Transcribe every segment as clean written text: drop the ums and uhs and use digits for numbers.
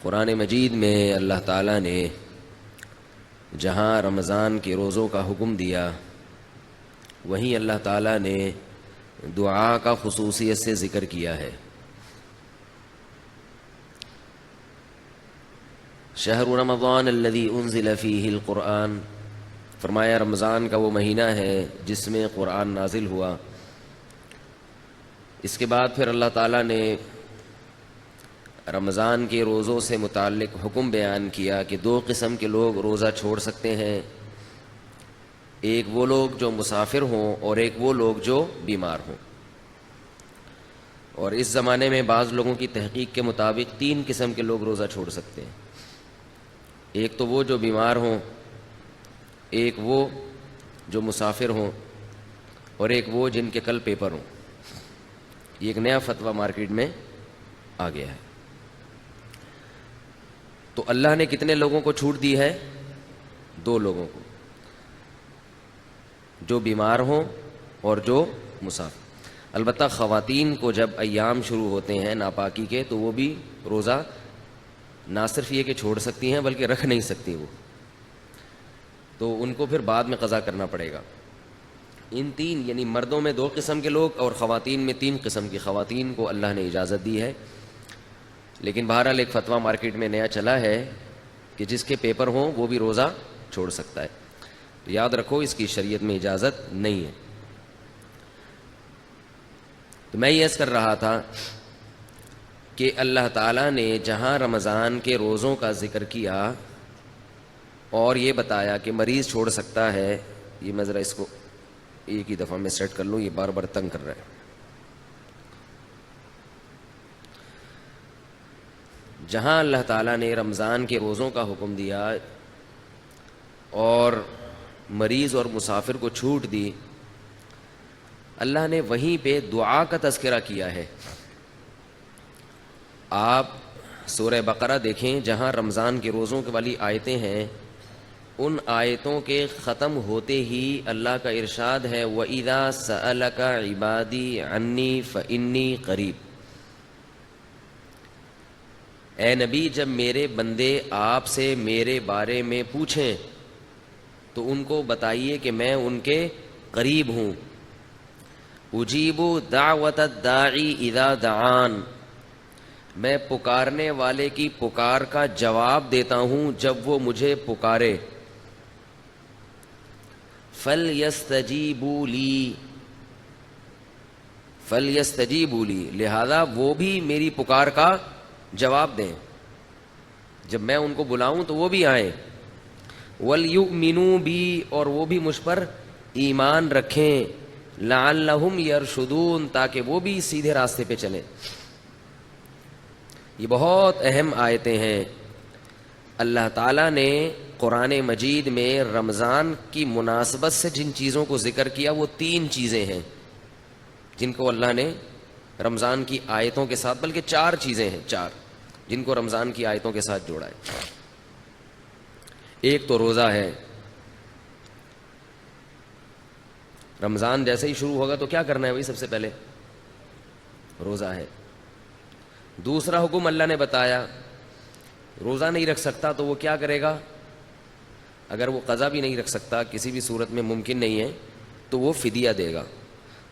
قرآن مجید میں اللہ تعالیٰ نے جہاں رمضان کے روزوں کا حکم دیا وہیں اللہ تعالیٰ نے دعا کا خصوصیت سے ذکر کیا ہے۔ شہر رمضان الذی انزل فیہ القرآن، فرمایا رمضان کا وہ مہینہ ہے جس میں قرآن نازل ہوا۔ اس کے بعد پھر اللہ تعالیٰ نے رمضان کے روزوں سے متعلق حکم بیان کیا کہ دو قسم کے لوگ روزہ چھوڑ سکتے ہیں، ایک وہ لوگ جو مسافر ہوں اور ایک وہ لوگ جو بیمار ہوں۔ اور اس زمانے میں بعض لوگوں کی تحقیق کے مطابق 3 قسم کے لوگ روزہ چھوڑ سکتے ہیں، ایک تو وہ جو بیمار ہوں، ایک وہ جو مسافر ہوں، اور ایک وہ جن کے کل پیپر ہوں۔ یہ ایک نیا فتویٰ مارکیٹ میں آ گیا ہے۔ تو اللہ نے کتنے لوگوں کو چھوٹ دی ہے؟ 2 لوگوں کو، جو بیمار ہوں اور جو مسافر۔ البتہ خواتین کو جب ایام شروع ہوتے ہیں ناپاکی کے تو وہ بھی روزہ نہ صرف یہ کہ چھوڑ سکتی ہیں بلکہ رکھ نہیں سکتی، وہ تو ان کو پھر بعد میں قضا کرنا پڑے گا۔ ان 3 یعنی مردوں میں 2 قسم کے لوگ اور خواتین میں 3 قسم کی خواتین کو اللہ نے اجازت دی ہے۔ لیکن بہرحال ایک فتویٰ مارکیٹ میں نیا چلا ہے کہ جس کے پیپر ہوں وہ بھی روزہ چھوڑ سکتا ہے۔ تو یاد رکھو اس کی شریعت میں اجازت نہیں ہے۔ تو میں یہ عرض کر رہا تھا کہ اللہ تعالیٰ نے جہاں رمضان کے روزوں کا ذکر کیا اور یہ بتایا کہ مریض چھوڑ سکتا ہے، یہ میں ذرا اس کو ایک ہی دفعہ میں سیٹ کر لوں، یہ بار بار تنگ کر رہا ہے۔ جہاں اللہ تعالیٰ نے رمضان کے روزوں کا حکم دیا اور مریض اور مسافر کو چھوٹ دی، اللہ نے وہیں پہ دعا کا تذکرہ کیا ہے۔ آپ سورہ بقرہ دیکھیں، جہاں رمضان کے روزوں والی آیتیں ہیں، ان آیتوں کے ختم ہوتے ہی اللہ کا ارشاد ہے وَإِذَا سَأَلَكَ عِبَادِي عَنِّي فَإِنِّي قَرِيب۔ اے نبی، جب میرے بندے آپ سے میرے بارے میں پوچھیں تو ان کو بتائیے کہ میں ان کے قریب ہوں۔ اجیب دعوت الداعی اذا دعان، میں پکارنے والے کی پکار کا جواب دیتا ہوں جب وہ مجھے پکارے۔ فَلْيَسْتَجِيبُوا لِي، فَلْيَسْتَجِيبُوا لِي، لہذا وہ بھی میری پکار کا جواب دیں، جب میں ان کو بلاؤں تو وہ بھی آئیں۔ وَلْيُؤْمِنُوا بِي، اور وہ بھی مجھ پر ایمان رکھیں۔ لَعَلَّهُمْ يَرْشُدُونَ، تاکہ وہ بھی سیدھے راستے پہ چلیں۔ یہ بہت اہم آیتیں ہیں۔ اللہ تعالیٰ نے قرآن مجید میں رمضان کی مناسبت سے جن چیزوں کو ذکر کیا وہ 3 چیزیں ہیں جن کو اللہ نے رمضان کی آیتوں کے ساتھ، بلکہ 4 چیزیں ہیں، 4 جن کو رمضان کی آیتوں کے ساتھ جوڑا ہے۔ ایک تو روزہ ہے۔ رمضان جیسے ہی شروع ہوگا تو کیا کرنا ہے بھائی؟ سب سے پہلے روزہ ہے۔ دوسرا حکم اللہ نے بتایا، روزہ نہیں رکھ سکتا تو وہ کیا کرے گا؟ اگر وہ قضا بھی نہیں رکھ سکتا، کسی بھی صورت میں ممکن نہیں ہے، تو وہ فدیہ دے گا۔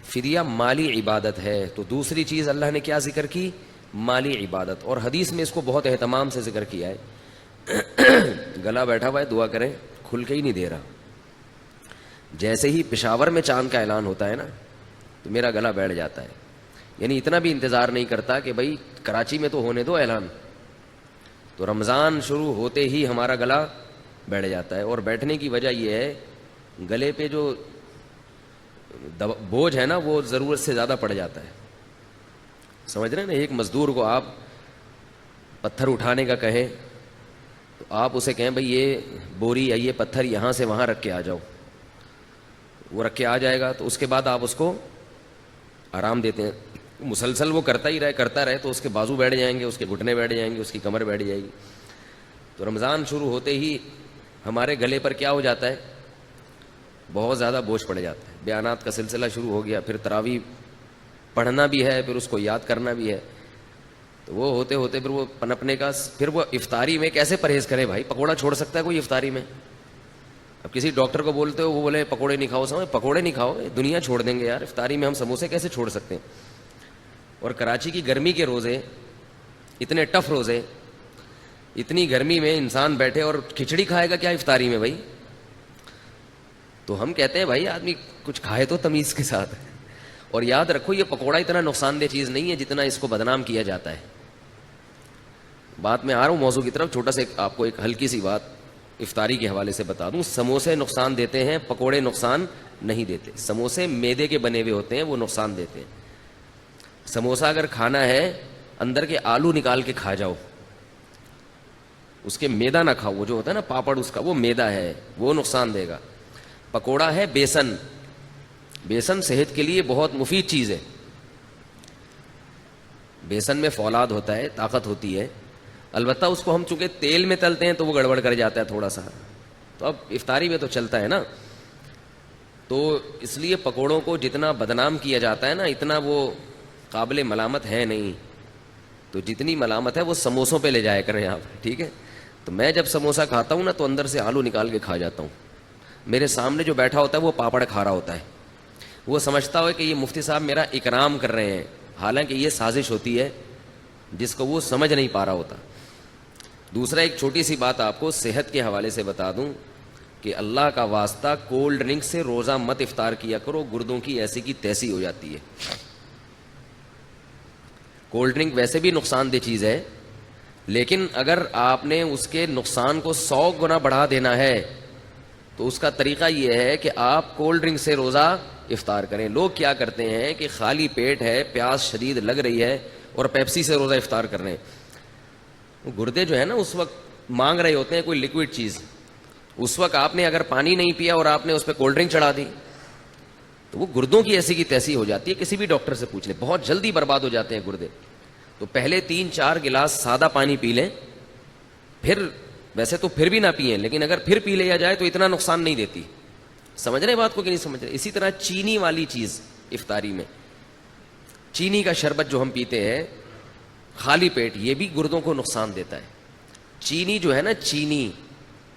فدیہ مالی عبادت ہے۔ تو دوسری چیز اللہ نے کیا ذکر کی؟ مالی عبادت۔ اور حدیث میں اس کو بہت اہتمام سے ذکر کیا ہے۔ گلا بیٹھا ہوا ہے، دعا کریں، کھل کے ہی نہیں دے رہا۔ جیسے ہی پشاور میں چاند کا اعلان ہوتا ہے نا تو میرا گلا بیٹھ جاتا ہے، یعنی اتنا بھی انتظار نہیں کرتا کہ بھائی کراچی میں تو ہونے دو اعلان۔ تو رمضان شروع ہوتے ہی ہمارا گلا بیٹھ جاتا ہے، اور بیٹھنے کی وجہ یہ ہے گلے پہ جو بوجھ ہے نا وہ ضرورت سے زیادہ پڑ جاتا ہے۔ سمجھ رہے ہیں نا؟ ایک مزدور کو آپ پتھر اٹھانے کا کہیں تو آپ اسے کہیں بھائی یہ بوری یا یہ پتھر یہاں سے وہاں رکھ کے آ جاؤ، وہ رکھ کے آ جائے گا، تو اس کے بعد آپ اس کو آرام دیتے ہیں۔ مسلسل وہ کرتا رہے تو اس کے بازو بیٹھ جائیں گے، اس کے گھٹنے بیٹھ جائیں گے، اس کی کمر بیٹھ جائے گی۔ تو رمضان شروع ہوتے ہی ہمارے گلے پر کیا ہو جاتا ہے؟ بہت زیادہ بوجھ پڑ جاتا ہے۔ بیانات کا سلسلہ شروع ہو گیا، پھر تراویح پڑھنا بھی ہے، پھر اس کو یاد کرنا بھی ہے۔ تو وہ ہوتے ہوتے پھر وہ پنپنے کا، پھر وہ افطاری میں کیسے پرہیز کرے بھائی؟ پکوڑا چھوڑ سکتا ہے کوئی افطاری میں؟ اب کسی ڈاکٹر کو بولتے ہو، وہ بولے پکوڑے نہیں کھاؤ، سمجھ پکوڑے نہیں کھاؤ، دنیا چھوڑ دیں گے یار، افطاری میں ہم سموسے کیسے چھوڑ سکتے ہیں؟ اور کراچی کی گرمی کے روزے، اتنے ٹف روزے، اتنی گرمی میں انسان بیٹھے اور کھچڑی کھائے گا کیا افطاری میں بھائی؟ تو ہم کہتے ہیں بھائی آدمی کچھ کھائے تو تمیز کے ساتھ. اور یاد رکھو یہ پکوڑا اتنا نقصان دہ چیز نہیں ہے جتنا اس کو بدنام کیا جاتا ہے. بات میں آ رہا ہوں موضوع کی طرف. چھوٹا سا آپ کو ایک ہلکی سی بات افطاری کے حوالے سے بتا دوں. سموسے نقصان دیتے ہیں، پکوڑے نقصان نہیں دیتے. سموسے میدے کے بنے ہوئے ہوتے ہیں، وہ نقصان دیتے ہیں. سموسہ اگر کھانا ہے اندر کے آلو نکال کے کھا جاؤ، اس کے میدا نہ کھاؤ. وہ جو ہوتا ہے نا پاپڑ، اس کا وہ میدا ہے، وہ نقصان دے گا. پکوڑا ہے بیسن. بیسن صحت کے لیے بہت مفید چیز ہے. بیسن میں فولاد ہوتا ہے، طاقت ہوتی ہے. البتہ اس کو ہم چونکہ تیل میں تلتے ہیں تو وہ گڑبڑ کر جاتا ہے تھوڑا سا. تو اب افطاری میں تو چلتا ہے نا. تو اس لیے پکوڑوں کو جتنا بدنام کیا جاتا ہے نا، اتنا وہ قابل ملامت ہے نہیں. تو جتنی ملامت ہے وہ سموسوں پہ لے جایا کریں آپ، ٹھیک ہے؟ تو میں جب سموسہ کھاتا ہوں نا تو اندر سے آلو نکال کے کھا جاتا ہوں. میرے سامنے جو بیٹھا ہوتا ہے وہ پاپڑ کھا رہا ہوتا ہے. وہ سمجھتا ہو کہ یہ مفتی صاحب میرا اکرام کر رہے ہیں، حالانکہ یہ سازش ہوتی ہے جس کو وہ سمجھ نہیں پا رہا ہوتا. دوسرا ایک چھوٹی سی بات آپ کو صحت کے حوالے سے بتا دوں کہ اللہ کا واسطہ کولڈ ڈرنک سے روزہ مت افطار کیا کرو، گردوں کی ایسی کی تیسی ہو جاتی ہے. کولڈ ڈرنک ویسے بھی نقصان دہ چیز ہے، لیکن اگر آپ نے اس کے نقصان کو 100 گنا بڑھا دینا ہے تو اس کا طریقہ یہ ہے کہ آپ کولڈ ڈرنک سے روزہ افطار کریں. لوگ کیا کرتے ہیں کہ خالی پیٹ ہے، پیاس شدید لگ رہی ہے اور پیپسی سے روزہ افطار کر رہے ہیں. گردے جو ہے نا اس وقت مانگ رہے ہوتے ہیں کوئی لکوڈ چیز. اس وقت آپ نے اگر پانی نہیں پیا اور آپ نے اس پہ کولڈ ڈرنک چڑھا دی تو وہ گردوں کی ایسی کی تیسی ہو جاتی ہے. کسی بھی ڈاکٹر سے پوچھ لیں، بہت جلدی برباد ہو جاتے ہیں گردے. تو پہلے 3-4 گلاس سادہ پانی پی لیں، پھر ویسے تو پھر بھی نہ پئیں، لیکن اگر پھر پی لیا جائے تو اتنا نقصان نہیں دیتی. سمجھ رہے بات کو کہ نہیں سمجھ رہے؟ اسی طرح چینی والی چیز افطاری میں، چینی کا شربت جو ہم پیتے ہیں خالی پیٹ، یہ بھی گردوں کو نقصان دیتا ہے. چینی جو ہے نا، چینی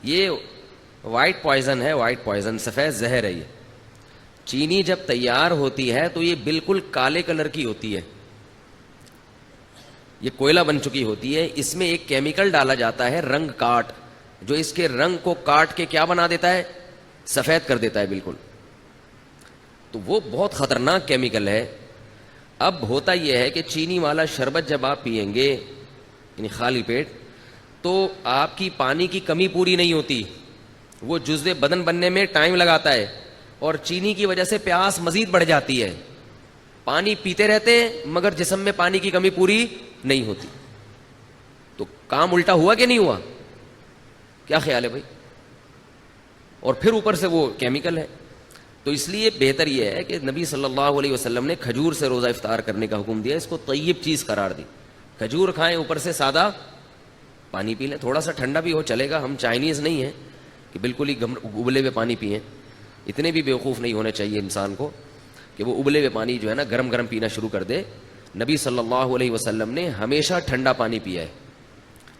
یہ وائٹ پوائزن ہے، وائٹ پوائزن، سفید زہر ہے. یہ چینی جب تیار ہوتی ہے تو یہ بالکل کالے کلر کی ہوتی ہے، یہ کوئلہ بن چکی ہوتی ہے. اس میں ایک کیمیکل ڈالا جاتا ہے رنگ کاٹ، جو اس کے رنگ کو کاٹ کے کیا بنا دیتا ہے؟ سفید کر دیتا ہے بالکل. تو وہ بہت خطرناک کیمیکل ہے. اب ہوتا یہ ہے کہ چینی والا شربت جب آپ پئیں گے یعنی خالی پیٹ، تو آپ کی پانی کی کمی پوری نہیں ہوتی. وہ جزو بدن بننے میں ٹائم لگاتا ہے اور چینی کی وجہ سے پیاس مزید بڑھ جاتی ہے. پانی پیتے رہتے ہیں مگر جسم میں پانی کی کمی پوری نہیں ہوتی. تو کام الٹا ہوا کہ نہیں ہوا؟ کیا خیال ہے بھائی؟ اور پھر اوپر سے وہ کیمیکل ہے. تو اس لیے بہتر یہ ہے کہ نبی صلی اللہ علیہ وسلم نے کھجور سے روزہ افطار کرنے کا حکم دیا. اس کو طیب چیز قرار دی. کھجور کھائیں، اوپر سے سادہ پانی پی لیں، تھوڑا سا ٹھنڈا بھی ہو چلے گا. ہم چائنیز نہیں ہیں کہ بالکل ہی ابلے ہوئے پانی پئیں. اتنے بھی بیوقوف نہیں ہونے چاہیے انسان کو کہ وہ ابلے ہوئے پانی جو ہے نا گرم گرم پینا شروع کر دے. نبی صلی اللہ علیہ وسلم نے ہمیشہ ٹھنڈا پانی پیا ہے،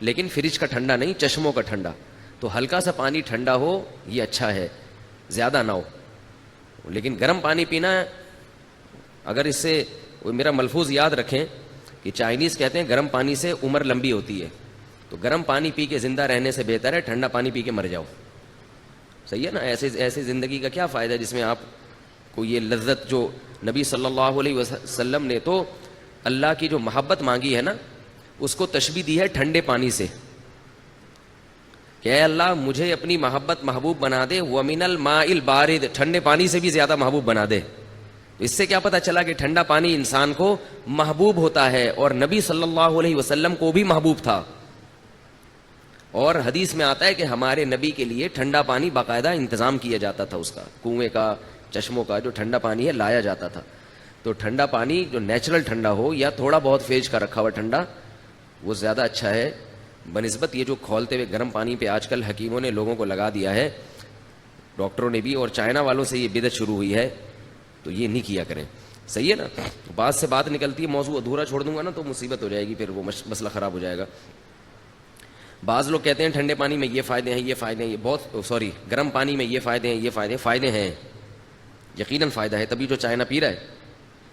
لیکن فریج کا ٹھنڈا نہیں، چشموں کا ٹھنڈا. تو ہلکا سا پانی ٹھنڈا ہو یہ اچھا ہے، زیادہ نہ ہو. لیکن گرم پانی پینا، اگر اس سے میرا ملفوظ یاد رکھیں کہ چائنیز کہتے ہیں گرم پانی سے عمر لمبی ہوتی ہے. تو گرم پانی پی کے زندہ رہنے سے بہتر ہے ٹھنڈا پانی پی کے مر جاؤ. صحیح ہے نا؟ ایسے زندگی کا کیا فائدہ جس میں آپ کو یہ لذت، جو نبی صلی اللہ علیہ وسلم نے تو اللہ کی جو محبت مانگی ہے نا، اس کو تشبیہ دی ہے ٹھنڈے پانی سے کہ اے اللہ مجھے اپنی محبت محبوب بنا دے. وَمِنَ الْمَاءِ الْبَارِدِ، ٹھنڈے پانی سے بھی زیادہ محبوب بنا دے. تو اس سے کیا پتہ چلا کہ ٹھنڈا پانی انسان کو محبوب ہوتا ہے، اور نبی صلی اللہ علیہ وسلم کو بھی محبوب تھا. اور حدیث میں آتا ہے کہ ہمارے نبی کے لیے ٹھنڈا پانی باقاعدہ انتظام کیا جاتا تھا، اس کا کنویں کا، چشموں کا جو ٹھنڈا پانی ہے لایا جاتا تھا. تو ٹھنڈا پانی جو نیچرل ٹھنڈا ہو یا تھوڑا بہت فریج کا رکھا ہوا ٹھنڈا، وہ زیادہ اچھا ہے بنسبت یہ جو کھولتے ہوئے گرم پانی پہ آج کل حکیموں نے لوگوں کو لگا دیا ہے، ڈاکٹروں نے بھی، اور چائنا والوں سے یہ بدعت شروع ہوئی ہے. تو یہ نہیں کیا کریں. صحیح ہے نا. بات سے بات نکلتی ہے, موضوع ادھورا چھوڑ دوں گا نا تو مصیبت ہو جائے گی, پھر وہ مسئلہ خراب ہو جائے گا. بعض لوگ کہتے ہیں ٹھنڈے پانی میں یہ فائدے ہیں, یہ فائدے ہیں, یہ بہت گرم پانی میں یہ فائدے ہیں, یہ فائدے ہیں. یقیناً فائدہ ہے, تبھی جو چائے نہ پی رہا ہے.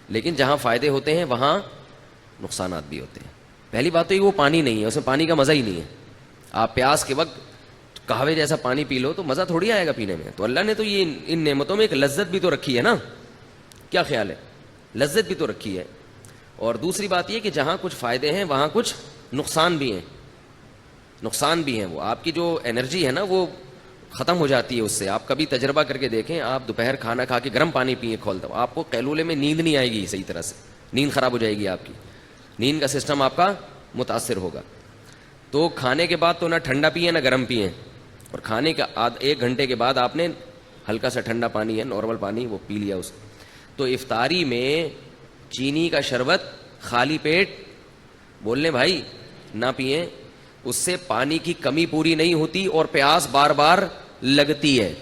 لیکن جہاں فائدے ہوتے ہیں وہاں نقصانات بھی ہوتے ہیں. پہلی بات تو یہ وہ پانی نہیں ہے, اس میں پانی کا مزہ ہی نہیں ہے. آپ پیاس کے وقت قہوے جیسا پانی پی لو تو مزہ تھوڑی آئے گا پینے میں. تو اللہ نے تو یہ ان نعمتوں میں ایک لذت بھی تو رکھی ہے نا. کیا خیال ہے؟ لذت بھی تو رکھی ہے. اور دوسری بات یہ کہ جہاں کچھ فائدے ہیں وہاں کچھ نقصان بھی ہیں. نقصان بھی ہیں. وہ آپ کی جو انرجی ہے نا وہ ختم ہو جاتی ہے اس سے. آپ کبھی تجربہ کر کے دیکھیں, آپ دوپہر کھانا کھا کے گرم پانی پئیں کھولتا ہوں, آپ کو قیلولے میں نیند نہیں آئے گی صحیح طرح سے, نیند خراب ہو جائے گی آپ کی, نیند کا سسٹم آپ کا متاثر ہوگا. تو کھانے کے بعد تو نہ ٹھنڈا پئیں نہ گرم پئیں, اور کھانے کا 1 گھنٹے کے بعد آپ نے ہلکا سا ٹھنڈا پانی ہے, نارمل پانی, وہ پی لیا اس. تو افطاری میں چینی کا شربت خالی پیٹ بول لیں بھائی نہ پئیں, اس سے پانی کی کمی پوری نہیں ہوتی اور پیاس بار بار لگتی ہے.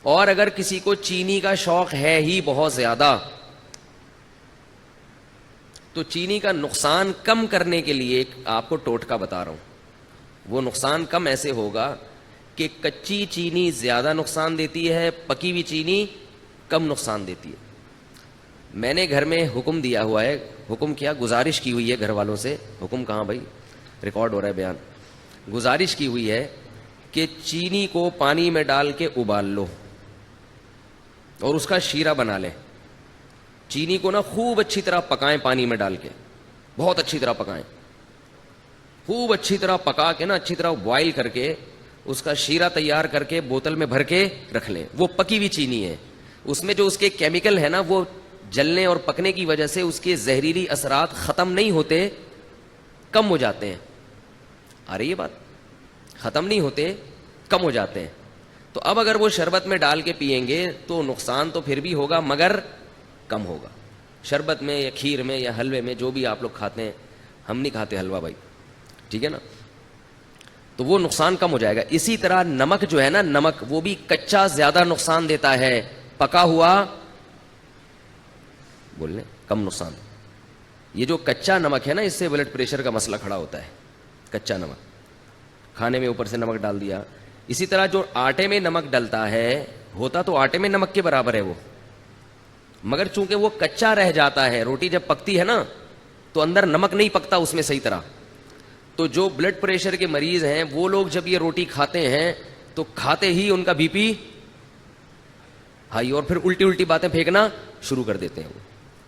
اور اگر کسی کو چینی کا شوق ہے ہی بہت زیادہ تو چینی کا نقصان کم کرنے کے لیے ایک آپ کو ٹوٹکا بتا رہا ہوں. وہ نقصان کم ایسے ہوگا کہ کچی چینی زیادہ نقصان دیتی ہے, پکی ہوئی چینی کم نقصان دیتی ہے. میں نے گھر میں حکم دیا ہوا ہے, حکم کیا, گزارش کی ہوئی ہے گھر والوں سے. حکم کہاں بھائی, ریکارڈ ہو رہا ہے بیان. گزارش کی ہوئی ہے کہ چینی کو پانی میں ڈال کے ابال لو اور اس کا شیرہ بنا لیں. چینی کو نا خوب اچھی طرح پکائیں, پانی میں ڈال کے بہت اچھی طرح پکائیں, خوب اچھی طرح پکا کے نا اچھی طرح بوائل کر کے اس کا شیرہ تیار کر کے بوتل میں بھر کے رکھ لیں. وہ پکی ہوئی چینی ہے, اس میں جو اس کے کیمیکل ہے نا وہ جلنے اور پکنے کی وجہ سے اس کے زہریلی اثرات ختم نہیں ہوتے, کم ہو جاتے ہیں. آ رہی ہے بات؟ ختم نہیں ہوتے, کم ہو جاتے ہیں. تو اب اگر وہ شربت میں ڈال کے پئیں گے تو نقصان تو پھر بھی ہوگا مگر کم ہوگا. شربت میں یا کھیر میں یا حلوے میں, جو بھی آپ لوگ کھاتے ہیں, ہم نہیں کھاتے حلوہ بھائی, ٹھیک ہے نا, تو وہ نقصان کم ہو جائے گا. اسی طرح نمک جو ہے نا, نمک وہ بھی کچا زیادہ نقصان دیتا ہے, پکا ہوا بول لیں کم نقصان. یہ جو کچا نمک ہے نا, اس سے بلڈ پریشر کا مسئلہ کھڑا ہوتا ہے. کچا نمک کھانے میں اوپر سے نمک ڈال دیا. اسی طرح جو آٹے میں نمک ڈلتا ہے, ہوتا تو آٹے میں نمک کے برابر ہے وہ, مگر چونکہ وہ کچا رہ جاتا ہے. روٹی جب پکتی ہے نا تو اندر نمک نہیں پکتا اس میں صحیح طرح. تو جو بلڈ پریشر کے مریض ہیں وہ لوگ جب یہ روٹی کھاتے ہیں تو کھاتے ہی ان کا بی پی ہائی, اور پھر الٹی الٹی باتیں پھینکنا شروع کر دیتے ہیں. وہ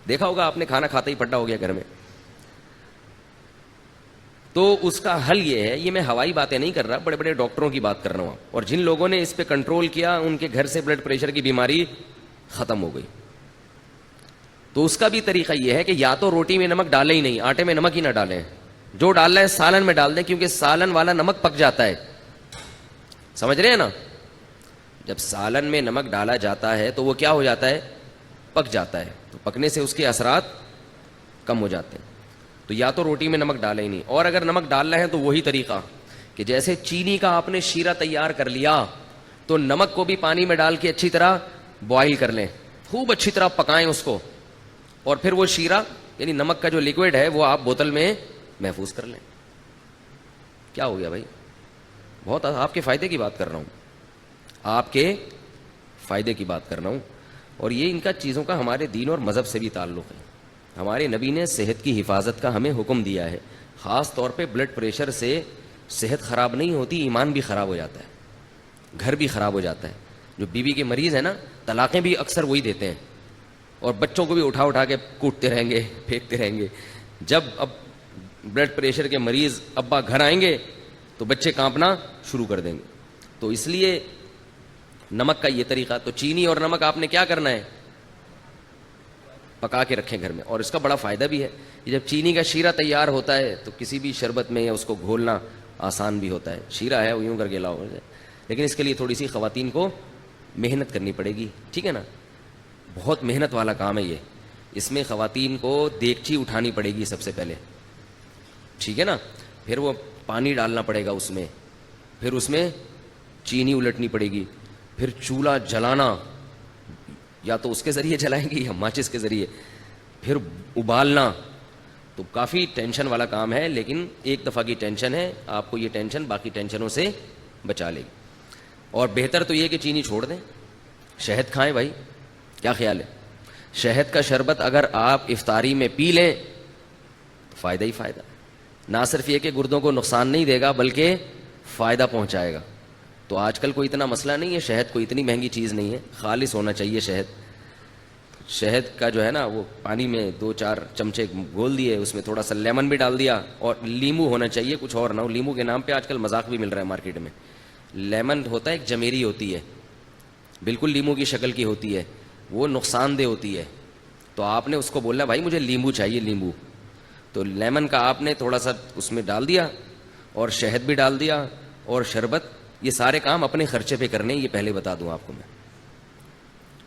دیکھا ہوگا آپ نے, کھانا کھاتے ہی پٹا ہو گیا گھر میں. تو اس کا حل یہ ہے, یہ میں ہوائی باتیں نہیں کر رہا, بڑے بڑے ڈاکٹروں کی بات کر رہا ہوں, اور جن لوگوں نے اس پہ کنٹرول کیا ان کے گھر سے بلڈ پریشر کی بیماری ختم ہو گئی. تو اس کا بھی طریقہ یہ ہے کہ یا تو روٹی میں نمک ڈالیں ہی نہیں, آٹے میں نمک ہی نہ ڈالیں, جو ڈالنا ہے سالن میں ڈال دیں, کیونکہ سالن والا نمک پک جاتا ہے. سمجھ رہے ہیں نا, جب سالن میں نمک ڈالا جاتا ہے تو وہ کیا ہو جاتا ہے, پک جاتا ہے. تو پکنے سے اس کے اثرات کم ہو جاتے ہیں. تو یا تو روٹی میں نمک ڈالیں ہی نہیں, اور اگر نمک ڈالنا ہے تو وہی طریقہ کہ جیسے چینی کا آپ نے شیرہ تیار کر لیا تو نمک کو بھی پانی میں ڈال کے اچھی طرح بوائل کر لیں, خوب اچھی طرح پکائیں اس کو, اور پھر وہ شیرہ یعنی نمک کا جو لیکوڈ ہے وہ آپ بوتل میں محفوظ کر لیں. کیا ہو گیا بھائی؟ بہت آپ کے فائدے کی بات کر رہا ہوں, آپ کے فائدے کی بات کر رہا ہوں. اور یہ ان کا چیزوں کا ہمارے دین اور مذہب سے بھی تعلق ہے. ہمارے نبی نے صحت کی حفاظت کا ہمیں حکم دیا ہے. خاص طور پہ بلڈ پریشر سے صحت خراب نہیں ہوتی, ایمان بھی خراب ہو جاتا ہے, گھر بھی خراب ہو جاتا ہے. جو بیوی کے مریض ہیں نا, طلاقیں بھی اکثر وہی دیتے ہیں, اور بچوں کو بھی اٹھا اٹھا کے کوٹتے رہیں گے, پھینکتے رہیں گے. جب اب بلڈ پریشر کے مریض ابا گھر آئیں گے تو بچے کانپنا شروع کر دیں گے. تو اس لیے نمک کا یہ طریقہ. تو چینی اور نمک آپ نے کیا کرنا ہے, پکا کے رکھیں گھر میں. اور اس کا بڑا فائدہ بھی ہے, جب چینی کا شیرہ تیار ہوتا ہے تو کسی بھی شربت میں یا اس کو گھولنا آسان بھی ہوتا ہے. شیرہ ہے وہ یوں کر کے لاؤ, لیکن اس کے لیے تھوڑی سی خواتین کو محنت کرنی پڑے گی, ٹھیک ہے نا, بہت محنت والا کام ہے یہ. اس میں خواتین کو دیگچی اٹھانی پڑے گی سب سے پہلے, ٹھیک ہے نا, پھر وہ پانی ڈالنا پڑے گا اس میں, پھر اس میں چینی الٹنی پڑے گی, پھر چولہا جلانا, یا تو اس کے ذریعے جلائیں گے یا ماچس کے ذریعے. پھر ابالنا تو کافی ٹینشن والا کام ہے, لیکن ایک دفعہ کی ٹینشن ہے, آپ کو یہ ٹینشن باقی ٹینشنوں سے بچا لے گی. اور بہتر تو یہ کہ چینی چھوڑ دیں, شہد کھائیں بھائی. کیا خیال ہے؟ شہد کا شربت اگر آپ افطاری میں پی لیں تو فائدہ ہی فائدہ. نہ صرف یہ کہ گردوں کو نقصان نہیں دے گا بلکہ فائدہ پہنچائے گا. تو آج کل کوئی اتنا مسئلہ نہیں ہے, شہد کوئی اتنی مہنگی چیز نہیں ہے, خالص ہونا چاہیے شہد. شہد کا جو ہے نا وہ پانی میں 2-4 چمچے گھول دیے, اس میں تھوڑا سا لیمن بھی ڈال دیا, اور لیمو ہونا چاہیے, کچھ اور نہ ہو. لیمو کے نام پہ آج کل مذاق بھی مل رہا ہے مارکیٹ میں. لیمن ہوتا ہے ایک جمیری ہوتی ہے, بالکل لیمو کی شکل کی ہوتی ہے, وہ نقصان دہ ہوتی ہے. تو آپ نے اس کو بولنا بھائی مجھے لیمبو چاہیے, لیمبو. تو لیمن کا آپ نے تھوڑا سا اس میں ڈال دیا, اور شہد بھی ڈال دیا, اور شربت. یہ سارے کام اپنے خرچے پہ کرنے, یہ پہلے بتا دوں آپ کو میں,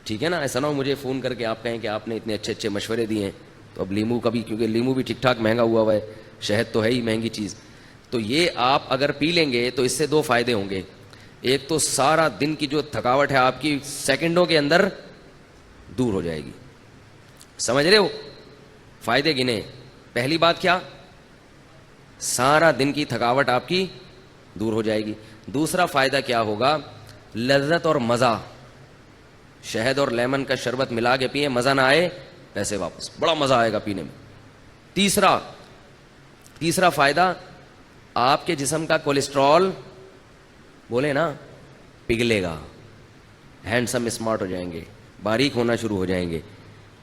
ٹھیک ہے نا. ایسا نہ ہو مجھے فون کر کے آپ کہیں کہ آپ نے اتنے اچھے اچھے مشورے دیے ہیں. تو اب لیمو کا بھی, کیونکہ لیمو بھی ٹھیک ٹھاک مہنگا ہوا ہے, شہد تو ہے ہی مہنگی چیز. تو یہ آپ اگر پی لیں گے تو اس سے 2 فائدے ہوں گے. ایک تو سارا دن کی جو تھکاوٹ ہے آپ کی سیکنڈوں کے اندر دور ہو جائے گی. سمجھ رہے ہو؟ فائدے گنے. پہلی بات کیا؟ سارا دن کی تھکاوٹ آپ کی دور ہو جائے گی. دوسرا فائدہ کیا ہوگا؟ لذت اور مزہ. شہد اور لیمن کا شربت ملا کے پیئے, مزہ نہ آئے پیسے واپس, بڑا مزہ آئے گا پینے میں. تیسرا فائدہ, آپ کے جسم کا کولیسٹرول بولے نا پگھلے گا, ہینڈسم اسمارٹ ہو جائیں گے, باریک ہونا شروع ہو جائیں گے.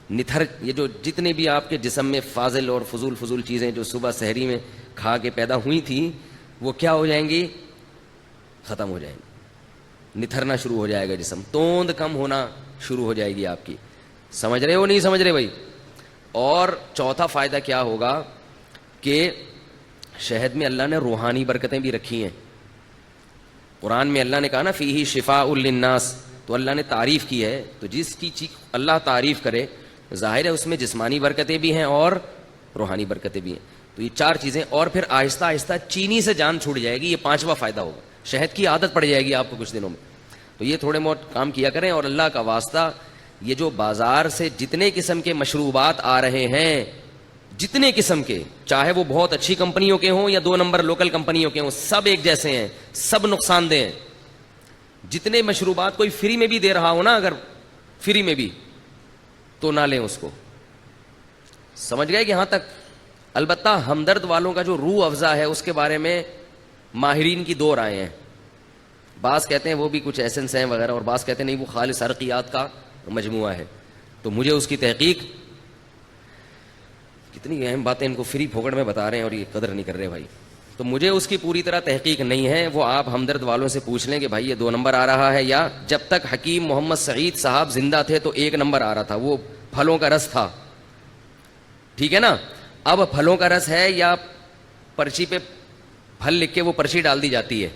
نتھر, یہ جو جتنے بھی آپ کے جسم میں فاضل اور فضول چیزیں جو صبح سحری میں کھا کے پیدا ہوئی تھیں, وہ کیا ہو جائیں گی؟ ختم ہو جائیں گی. نتھرنا شروع ہو جائے گا جسم, توند کم ہونا شروع ہو جائے گی آپ کی. سمجھ رہے ہو نہیں سمجھ رہے بھائی؟ اور چوتھا فائدہ کیا ہوگا کہ شہد میں اللہ نے روحانی برکتیں بھی رکھی ہیں. قرآن میں اللہ نے کہا نا فیہ شفاء للناس, تو اللہ نے تعریف کی ہے. تو جس کی چیز اللہ تعریف کرے, ظاہر ہے اس میں جسمانی برکتیں بھی ہیں اور روحانی برکتیں بھی ہیں. تو یہ 4 چیزیں, اور پھر آہستہ آہستہ چینی سے جان چھوٹ جائے گی. یہ 5واں فائدہ ہوگا, شہد کی عادت پڑ جائے گی آپ کو کچھ دنوں میں. تو یہ تھوڑے بہت کام کیا کریں. اور اللہ کا واسطہ, یہ جو بازار سے جتنے قسم کے مشروبات آ رہے ہیں, جتنے قسم کے, چاہے وہ بہت اچھی کمپنیوں کے ہوں یا 2 نمبر لوکل کمپنیوں کے ہوں, سب ایک جیسے ہیں, سب نقصان دہ ہیں. جتنے مشروبات کوئی فری میں بھی دے رہا ہو نا, اگر فری میں بھی, تو نہ لیں اس کو. سمجھ گئے کہ یہاں تک؟ البتہ ہمدرد والوں کا جو روح افزا ہے اس کے بارے میں ماہرین کی 2 رائے ہیں. بعض کہتے ہیں وہ بھی کچھ ایسنس ہیں وغیرہ, اور بعض کہتے ہیں نہیں وہ خالص عرقیات کا مجموعہ ہے. تو مجھے اس کی تحقیق, کتنی اہم باتیں ان کو فری پھوکڑ میں بتا رہے ہیں اور یہ قدر نہیں کر رہے بھائی. تو مجھے اس کی پوری طرح تحقیق نہیں ہے, وہ آپ ہمدرد والوں سے پوچھ لیں کہ بھائی یہ 2 نمبر آ رہا ہے, یا جب تک حکیم محمد سعید صاحب زندہ تھے تو 1 نمبر آ رہا تھا, وہ پھلوں کا رس تھا. ٹھیک ہے نا؟ اب پھلوں کا رس ہے یا پرچی پہ پھل لکھ کے وہ پرچی ڈال دی جاتی ہے,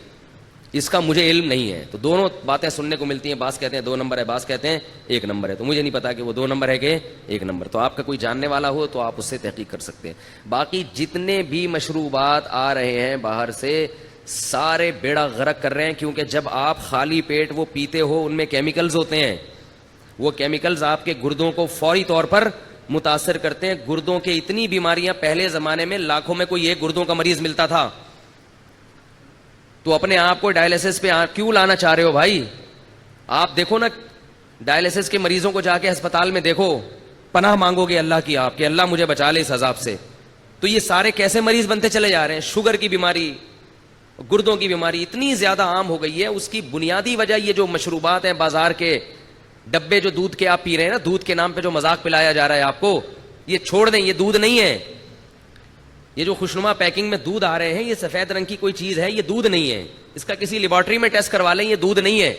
اس کا مجھے علم نہیں ہے. تو دونوں باتیں سننے کو ملتی ہیں, بعض کہتے ہیں 2 نمبر ہے, بعض کہتے ہیں 1 نمبر ہے. تو مجھے نہیں پتا کہ وہ 2 نمبر ہے کہ 1 نمبر. تو آپ کا کوئی جاننے والا ہو تو آپ اس سے تحقیق کر سکتے ہیں. باقی جتنے بھی مشروبات آ رہے ہیں باہر سے, سارے بیڑا غرق کر رہے ہیں, کیونکہ جب آپ خالی پیٹ وہ پیتے ہو ان میں کیمیکلز ہوتے ہیں. وہ کیمیکلز آپ کے گردوں کو فوری طور پر متاثر کرتے ہیں. گردوں کے اتنی بیماریاں, پہلے زمانے میں لاکھوں میں کوئی 1 گردوں کا مریض ملتا تھا. تو اپنے آپ کو ڈائلسس پہ کیوں لانا چاہ رہے ہو بھائی؟ آپ دیکھو نا, ڈائلسس کے مریضوں کو جا کے ہسپتال میں دیکھو, پناہ مانگو گے اللہ کی آپ کہ اللہ مجھے بچا لے اس عذاب سے. تو یہ سارے کیسے مریض بنتے چلے جا رہے ہیں؟ شوگر کی بیماری, گردوں کی بیماری اتنی زیادہ عام ہو گئی ہے. اس کی بنیادی وجہ یہ جو مشروبات ہیں بازار کے, ڈبے جو دودھ کے آپ پی رہے ہیں نا, دودھ کے نام پہ جو مذاق پلایا جا رہا ہے آپ کو, یہ چھوڑ دیں, یہ دودھ نہیں ہے. یہ جو خوشنما پیکنگ میں دودھ آ رہے ہیں, یہ سفید رنگ کی کوئی چیز ہے, یہ دودھ نہیں ہے. اس کا کسی لیبارٹری میں ٹیسٹ کروا لیں, یہ دودھ نہیں ہے.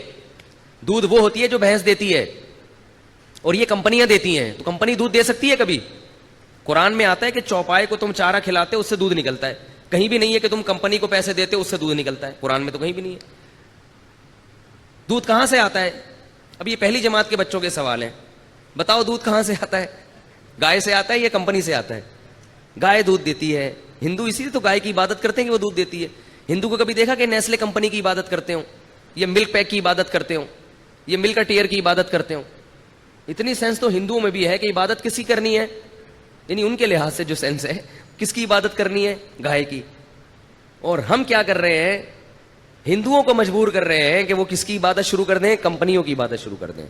دودھ وہ ہوتی ہے جو بھینس دیتی ہے, اور یہ کمپنیاں دیتی ہیں. تو کمپنی دودھ دے سکتی ہے کبھی؟ قرآن میں آتا ہے کہ چوپائے کو تم چارہ کھلاتے اس سے دودھ نکلتا ہے. کہیں بھی نہیں ہے کہ تم کمپنی کو پیسے دیتے اس سے دودھ نکلتا ہے. قرآن میں تو کہیں بھی نہیں ہے. دودھ کہاں سے آتا ہے؟ اب یہ پہلی جماعت کے بچوں کے سوال ہیں. بتاؤ دودھ کہاں سے آتا ہے؟ گائے سے آتا ہے یا کمپنی سے آتا ہے؟ گائے دودھ دیتی ہے. ہندو اسی لیے تو گائے کی عبادت کرتے ہیں کہ وہ دودھ دیتی ہے. ہندو کو کبھی دیکھا کہ نیسلے کمپنی کی عبادت کرتے ہوں, یا ملک پیک کی عبادت کرتے ہوں, یا ملک ٹیئر کی عبادت کرتے ہوں؟ اتنی سینس تو ہندوؤں میں بھی ہے کہ عبادت کس کی کرنی ہے, یعنی ان کے لحاظ سے جو سینس ہے کس کی عبادت کرنی ہے, گائے کی. اور ہم کیا کر رہے ہیں, ہندوؤں کو مجبور کر رہے ہیں کہ وہ کس کی عبادت شروع کر دیں, کمپنیوں کی عبادت شروع کر دیں.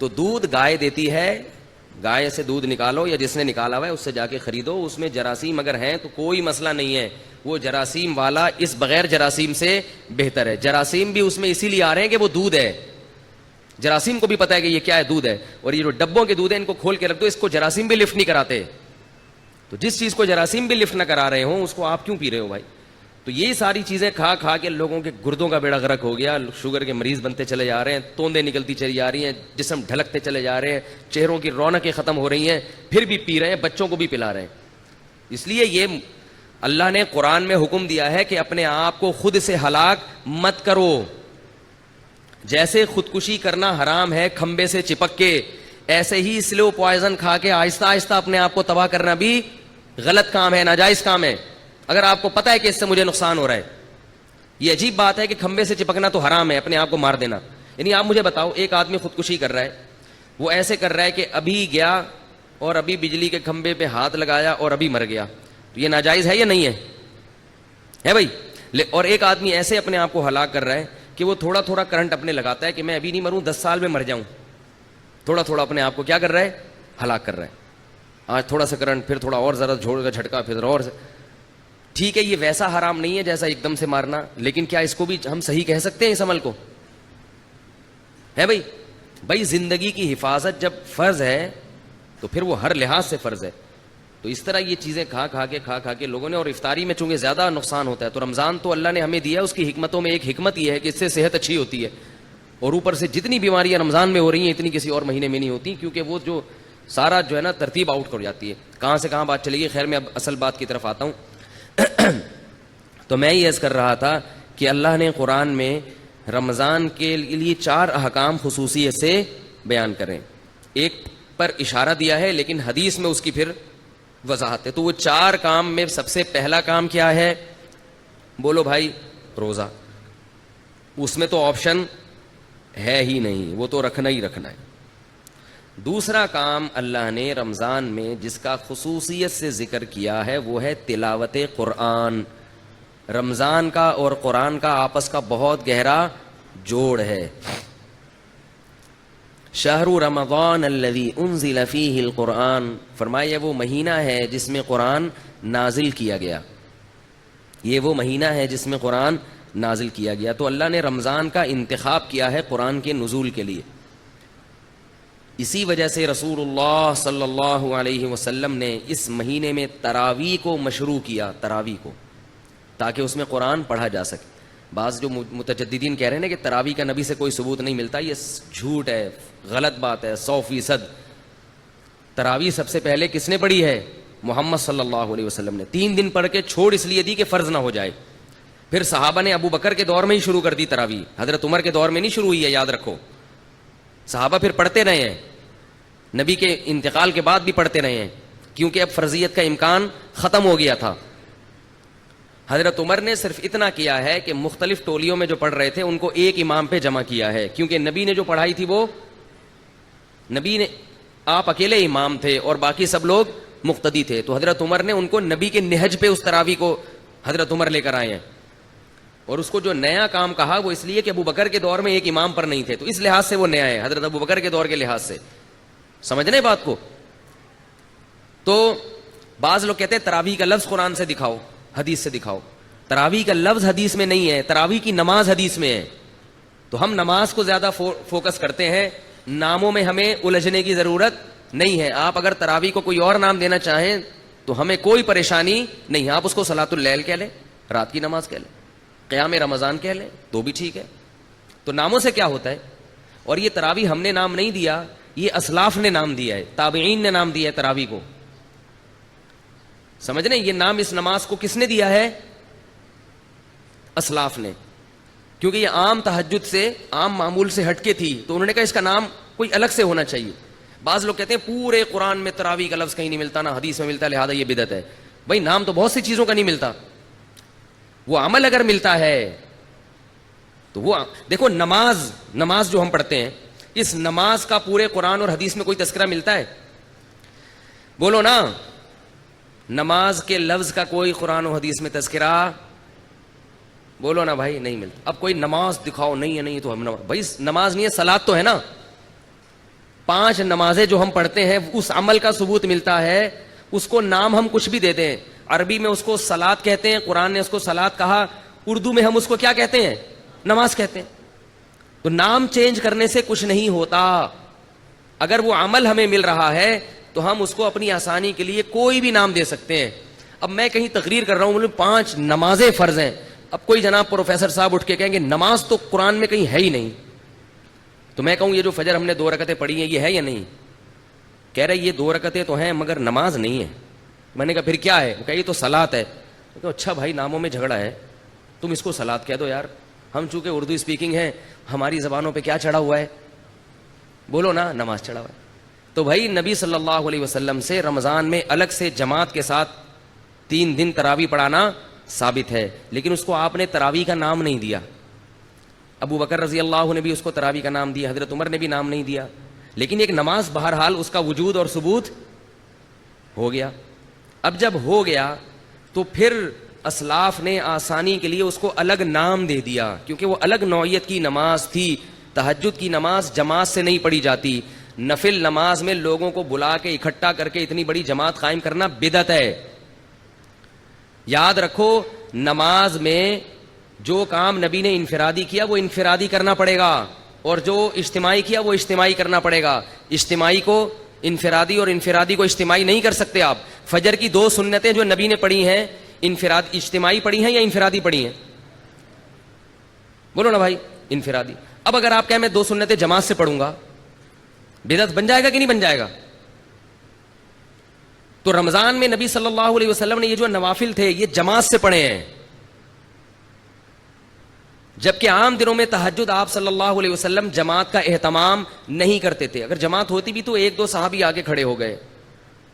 تو دودھ گائے دیتی ہے, گائے سے دودھ نکالو یا جس نے نکالا ہوا ہے اس سے جا کے خریدو, اس میں جراثیم اگر ہیں تو کوئی مسئلہ نہیں ہے, وہ جراثیم والا اس بغیر جراثیم سے بہتر ہے. جراثیم بھی اس میں اسی لیے آ رہے ہیں کہ وہ دودھ ہے, جراثیم کو بھی پتا ہے کہ یہ کیا ہے, دودھ ہے. اور یہ جو ڈبوں کے دودھ ہیں ان کو کھول کے رکھ دو, اس کو جراثیم بھی لفٹ نہیں کراتے. تو جس چیز کو جراثیم بھی لفٹ نہ کرا رہے ہوں اس کو آپ کیوں پی رہے ہو بھائی؟ تو یہ ساری چیزیں کھا کھا کے لوگوں کے گردوں کا بیڑا غرق ہو گیا, شوگر کے مریض بنتے چلے جا رہے ہیں, توندیں نکلتی چلی جا رہی ہیں, جسم ڈھلکتے چلے جا رہے ہیں, چہروں کی رونقیں ختم ہو رہی ہیں, پھر بھی پی رہے ہیں, بچوں کو بھی پلا رہے ہیں. اس لیے یہ اللہ نے قرآن میں حکم دیا ہے کہ اپنے آپ کو خود سے ہلاک مت کرو. جیسے خودکشی کرنا حرام ہے کھمبے سے چپک کے, ایسے ہی سلو پوائزن کھا کے آہستہ آہستہ اپنے آپ کو تباہ کرنا بھی غلط کام ہے, ناجائز کام ہے. اگر آپ کو پتا ہے کہ اس سے مجھے نقصان ہو رہا ہے, یہ عجیب بات ہے کہ کھمبے سے چپکنا تو حرام ہے, اپنے آپ کو مار دینا. یعنی آپ مجھے بتاؤ, ایک آدمی خودکشی کر رہا ہے, وہ ایسے کر رہا ہے کہ ابھی گیا اور ابھی بجلی کے کھمبے پہ ہاتھ لگایا اور ابھی مر گیا, تو یہ ناجائز ہے یا نہیں ہے بھائی؟ اور ایک آدمی ایسے اپنے آپ کو ہلاک کر رہا ہے کہ وہ تھوڑا تھوڑا کرنٹ اپنے لگاتا ہے کہ میں ابھی نہیں مروں, 10 سال میں مر جاؤں. تھوڑا تھوڑا اپنے آپ کو کیا کر رہا ہے, ہلاک کر رہا ہے. آج تھوڑا سا کرنٹ, پھر تھوڑا اور ذرا جھوڑ کا جھٹکا, پھر اور. ٹھیک ہے, یہ ویسا حرام نہیں ہے جیسا ایک دم سے مارنا, لیکن کیا اس کو بھی ہم صحیح کہہ سکتے ہیں اس عمل کو؟ ہے بھائی زندگی کی حفاظت جب فرض ہے تو پھر وہ ہر لحاظ سے فرض ہے. تو اس طرح یہ چیزیں کھا کھا کے لوگوں نے, اور افطاری میں چونکہ زیادہ نقصان ہوتا ہے, تو رمضان تو اللہ نے ہمیں دیا, اس کی حکمتوں میں ایک حکمت یہ ہے کہ اس سے صحت اچھی ہوتی ہے, اور اوپر سے جتنی بیماریاں رمضان میں ہو رہی ہیں اتنی کسی اور مہینے میں نہیں ہوتی, کیونکہ وہ جو سارا جو ہے نا ترتیب آؤٹ کر جاتی ہے. کہاں سے کہاں بات چلی گئی, خیر میں اب اصل بات کی طرف آتا ہوں. تو میں یہ عرض کر رہا تھا کہ اللہ نے قرآن میں رمضان کے لیے 4 احکام خصوصیت سے بیان کریں, ایک پر اشارہ دیا ہے لیکن حدیث میں اس کی پھر وضاحت ہے. تو وہ 4 کام میں سب سے پہلا کام کیا ہے, بولو بھائی, روزہ. اس میں تو آپشن ہے ہی نہیں, وہ تو رکھنا ہی رکھنا ہے. دوسرا کام اللہ نے رمضان میں جس کا خصوصیت سے ذکر کیا ہے وہ ہے تلاوت قرآن. رمضان کا اور قرآن کا آپس کا بہت گہرا جوڑ ہے. شہر رمضان الذی انزل فیہ القرآن, فرمایا یہ وہ مہینہ ہے جس میں قرآن نازل کیا گیا, یہ وہ مہینہ ہے جس میں قرآن نازل کیا گیا. تو اللہ نے رمضان کا انتخاب کیا ہے قرآن کے نزول کے لیے. اسی وجہ سے رسول اللہ صلی اللہ علیہ وسلم نے اس مہینے میں تراویح کو مشروع کیا, تراویح کو, تاکہ اس میں قرآن پڑھا جا سکے. بعض جو متجددین کہہ رہے ہیں کہ تراویح کا نبی سے کوئی ثبوت نہیں ملتا, یہ جھوٹ ہے, غلط بات ہے 100%. تراویح سب سے پہلے کس نے پڑھی ہے, محمد صلی اللہ علیہ وسلم نے. 3 دن پڑھ کے چھوڑ اس لیے دی کہ فرض نہ ہو جائے. پھر صحابہ نے ابو بکر کے دور میں ہی شروع کر دی تراویح, حضرت عمر کے دور میں نہیں شروع ہوئی ہے, یاد رکھو. صحابہ پھر پڑھتے رہے ہیں, نبی کے انتقال کے بعد بھی پڑھتے رہے ہیں, کیونکہ اب فرضیت کا امکان ختم ہو گیا تھا. حضرت عمر نے صرف اتنا کیا ہے کہ مختلف ٹولیوں میں جو پڑھ رہے تھے ان کو ایک امام پہ جمع کیا ہے, کیونکہ نبی نے جو پڑھائی تھی وہ نبی نے, آپ اکیلے امام تھے اور باقی سب لوگ مقتدی تھے. تو حضرت عمر نے ان کو نبی کے نہج پہ اس تراویح کو حضرت عمر لے کر آئے ہیں. اور اس کو جو نیا کام کہا وہ اس لیے کہ ابو بکر کے دور میں ایک امام پر نہیں تھے, تو اس لحاظ سے وہ نیا ہے, حضرت ابو بکر کے دور کے لحاظ سے. سمجھ رہے بات کو؟ تو بعض لوگ کہتے ہیں تراویح کا لفظ قرآن سے دکھاؤ, حدیث سے دکھاؤ. تراویح کا لفظ حدیث میں نہیں ہے, تراویح کی نماز حدیث میں ہے. تو ہم نماز کو زیادہ فوکس کرتے ہیں, ناموں میں ہمیں الجھنے کی ضرورت نہیں ہے. آپ اگر تراویح کو کوئی اور نام دینا چاہیں تو ہمیں کوئی پریشانی نہیں, آپ اس کو صلاۃ اللیل کہہ لیں, رات کی نماز کہہ لیں, قیام رمضان کہہ لیں, تو بھی ٹھیک ہے. تو ناموں سے کیا ہوتا ہے؟ اور یہ تراویح ہم نے نام نہیں دیا, یہ اسلاف نے نام دیا ہے, تابعین نے نام دیا ہے تراویح کو. سمجھ رہے ہیں؟ یہ نام اس نماز کو کس نے دیا ہے؟ اسلاف نے, کیونکہ یہ عام تہجد سے, عام معمول سے ہٹ کے تھی, تو انہوں نے کہا اس کا نام کوئی الگ سے ہونا چاہیے. بعض لوگ کہتے ہیں پورے قرآن میں تراویح کا لفظ کہیں نہیں ملتا, نہ حدیث میں ملتا, لہذا یہ بدعت ہے. بھائی نام تو بہت سی چیزوں کا نہیں ملتا, وہ عمل اگر ملتا ہے تو وہ دیکھو. نماز جو ہم پڑھتے ہیں, اس نماز کا پورے قرآن اور حدیث میں کوئی تذکرہ ملتا ہے؟ بولو نا. نماز کے لفظ کا کوئی قرآن و حدیث میں تذکرہ؟ بولو نا بھائی, نہیں ملتا. اب کوئی نماز دکھاؤ, نہیں ہے, نہیں تو ہم بھائی نماز نہیں ہے, صلاۃ تو ہے نا. 5 نمازیں جو ہم پڑھتے ہیں اس عمل کا ثبوت ملتا ہے. اس کو نام ہم کچھ بھی دیتے ہیں. عربی میں اس کو صلاۃ کہتے ہیں, قرآن نے اس کو صلاۃ کہا. اردو میں ہم اس کو کیا کہتے ہیں؟ نماز کہتے ہیں. تو نام چینج کرنے سے کچھ نہیں ہوتا. اگر وہ عمل ہمیں مل رہا ہے تو ہم اس کو اپنی آسانی کے لیے کوئی بھی نام دے سکتے ہیں. اب میں کہیں تقریر کر رہا ہوں, 5 نمازیں فرض ہیں. اب کوئی جناب پروفیسر صاحب اٹھ کے کہیں گے نماز تو قرآن میں کہیں ہے ہی نہیں, تو میں کہوں یہ جو فجر ہم نے 2 رکعتیں پڑھی ہیں یہ ہے یا نہیں؟ کہہ رہے یہ 2 رکعتیں تو ہیں مگر نماز نہیں ہے. میں نے کہا پھر کیا ہے؟ وہ کہا یہ تو صلاۃ ہے. میں کہا اچھا بھائی, ناموں میں جھگڑا ہے, تم اس کو صلاۃ کہہ دو یار. ہم چونکہ اردو اسپیکنگ ہیں, ہماری زبانوں پہ کیا چڑھا ہوا ہے؟ بولو نا, نماز چڑھا ہوا ہے. تو بھائی نبی صلی اللہ علیہ وسلم سے رمضان میں الگ سے جماعت کے ساتھ 3 دن تراویح پڑھانا ثابت ہے, لیکن اس کو آپ نے تراویح کا نام نہیں دیا. ابو بکر رضی اللہ نے بھی اس کو تراویح کا نام دیا, حضرت عمر نے بھی نام نہیں دیا, لیکن ایک نماز بہرحال اس کا وجود اور ثبوت ہو گیا. اب جب ہو گیا تو پھر اسلاف نے آسانی کے لیے اس کو الگ نام دے دیا, کیونکہ وہ الگ نوعیت کی نماز تھی. تہجد کی نماز جماعت سے نہیں پڑھی جاتی. نفل نماز میں لوگوں کو بلا کے اکٹھا کر کے اتنی بڑی جماعت قائم کرنا بدعت ہے. یاد رکھو, نماز میں جو کام نبی نے انفرادی کیا وہ انفرادی کرنا پڑے گا, اور جو اجتماعی کیا وہ اجتماعی کرنا پڑے گا. اجتماعی کو انفرادی اور انفرادی کو اجتماعی نہیں کر سکتے آپ. فجر کی 2 سنتیں جو نبی نے پڑھی ہیں اجتماعی پڑھی ہیں یا انفرادی پڑھی ہیں؟ بولو نا بھائی, انفرادی. اب اگر آپ کہیں میں 2 سنتیں جماعت سے پڑھوں گا, بدعت بن جائے گا کہ نہیں بن جائے گا؟ تو رمضان میں نبی صلی اللہ علیہ وسلم نے یہ جو نوافل تھے یہ جماعت سے پڑھے ہیں, جبکہ عام دنوں میں تہجد آپ صلی اللہ علیہ وسلم جماعت کا اہتمام نہیں کرتے تھے. اگر جماعت ہوتی بھی تو 1-2 صحابی آگے کھڑے ہو گئے.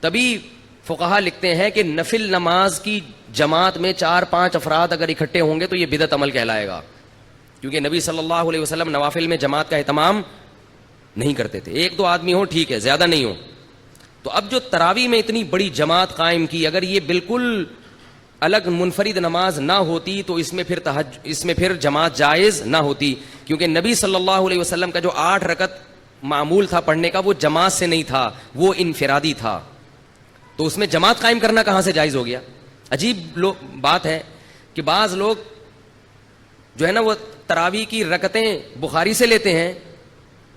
تبھی فقہا لکھتے ہیں کہ نفل نماز کی جماعت میں 4-5 افراد اگر اکٹھے ہوں گے تو یہ بدعت عمل کہلائے گا, کیونکہ نبی صلی اللہ علیہ وسلم نوافل میں جماعت کا اہتمام نہیں کرتے تھے. 1-2 آدمی ہوں ٹھیک ہے, زیادہ نہیں ہوں. تو اب جو تراویح میں اتنی بڑی جماعت قائم کی, اگر یہ بالکل الگ منفرد نماز نہ ہوتی تو اس میں پھر جماعت جائز نہ ہوتی, کیونکہ نبی صلی اللہ علیہ وسلم کا جو 8 رکعت معمول تھا پڑھنے کا وہ جماعت سے نہیں تھا, وہ انفرادی تھا. تو اس میں جماعت قائم کرنا کہاں سے جائز ہو گیا؟ عجیب بات ہے کہ بعض لوگ جو ہے نا وہ تراویح کی رکعتیں بخاری سے لیتے ہیں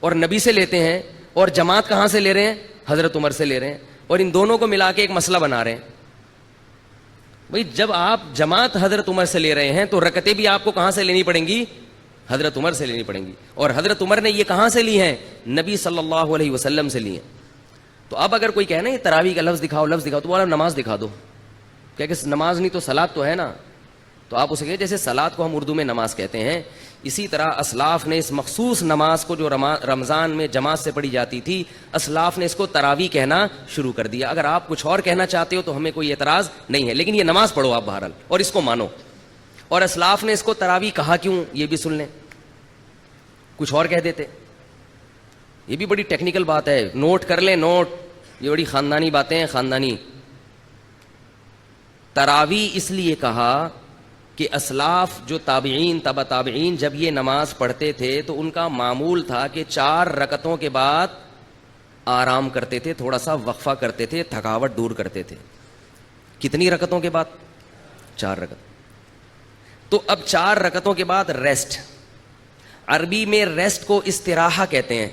اور نبی سے لیتے ہیں, اور جماعت کہاں سے لے رہے ہیں؟ حضرت عمر سے لے رہے ہیں, اور ان دونوں کو ملا کے ایک مسئلہ بنا رہے ہیں. بھئی جب آپ جماعت حضرت عمر سے لے رہے ہیں تو رکعتیں بھی آپ کو کہاں سے لینی پڑیں گی؟ حضرت عمر سے لینی پڑیں گی. اور حضرت عمر نے یہ کہاں سے لی ہیں؟ نبی صلی اللہ علیہ وسلم سے لی ہیں. تو اب اگر کوئی کہنا یہ تراویح کا لفظ دکھاؤ تو بولا نماز دکھا دو, کہ نماز نہیں تو صلاۃ تو ہے نا. تو آپ اسے کہیں جیسے صلاۃ کو ہم اردو میں نماز کہتے ہیں, اسی طرح اسلاف نے اس مخصوص نماز کو جو رمضان میں جماعت سے پڑھی جاتی تھی, اسلاف نے اس کو تراویح کہنا شروع کر دیا. اگر آپ کچھ اور کہنا چاہتے ہو تو ہمیں کوئی اعتراض نہیں ہے, لیکن یہ نماز پڑھو آپ بہرحال اور اس کو مانو. اور اسلاف نے اس کو تراویح کہا کیوں یہ بھی سن لیں, کچھ اور کہہ دیتے. یہ بھی بڑی ٹیکنیکل بات ہے, نوٹ کر لیں, نوٹ, یہ بڑی خاندانی باتیں ہیں, خاندانی. تراویح اس لیے کہا کہ اسلاف جو تابعین تبع تابعین جب یہ نماز پڑھتے تھے تو ان کا معمول تھا کہ 4 رکعتوں کے بعد آرام کرتے تھے, تھوڑا سا وقفہ کرتے تھے, تھکاوٹ دور کرتے تھے. کتنی رکعتوں کے بعد؟ 4 رکعت. تو اب 4 رکعتوں کے بعد ریسٹ. عربی میں ریسٹ کو استراحہ کہتے ہیں.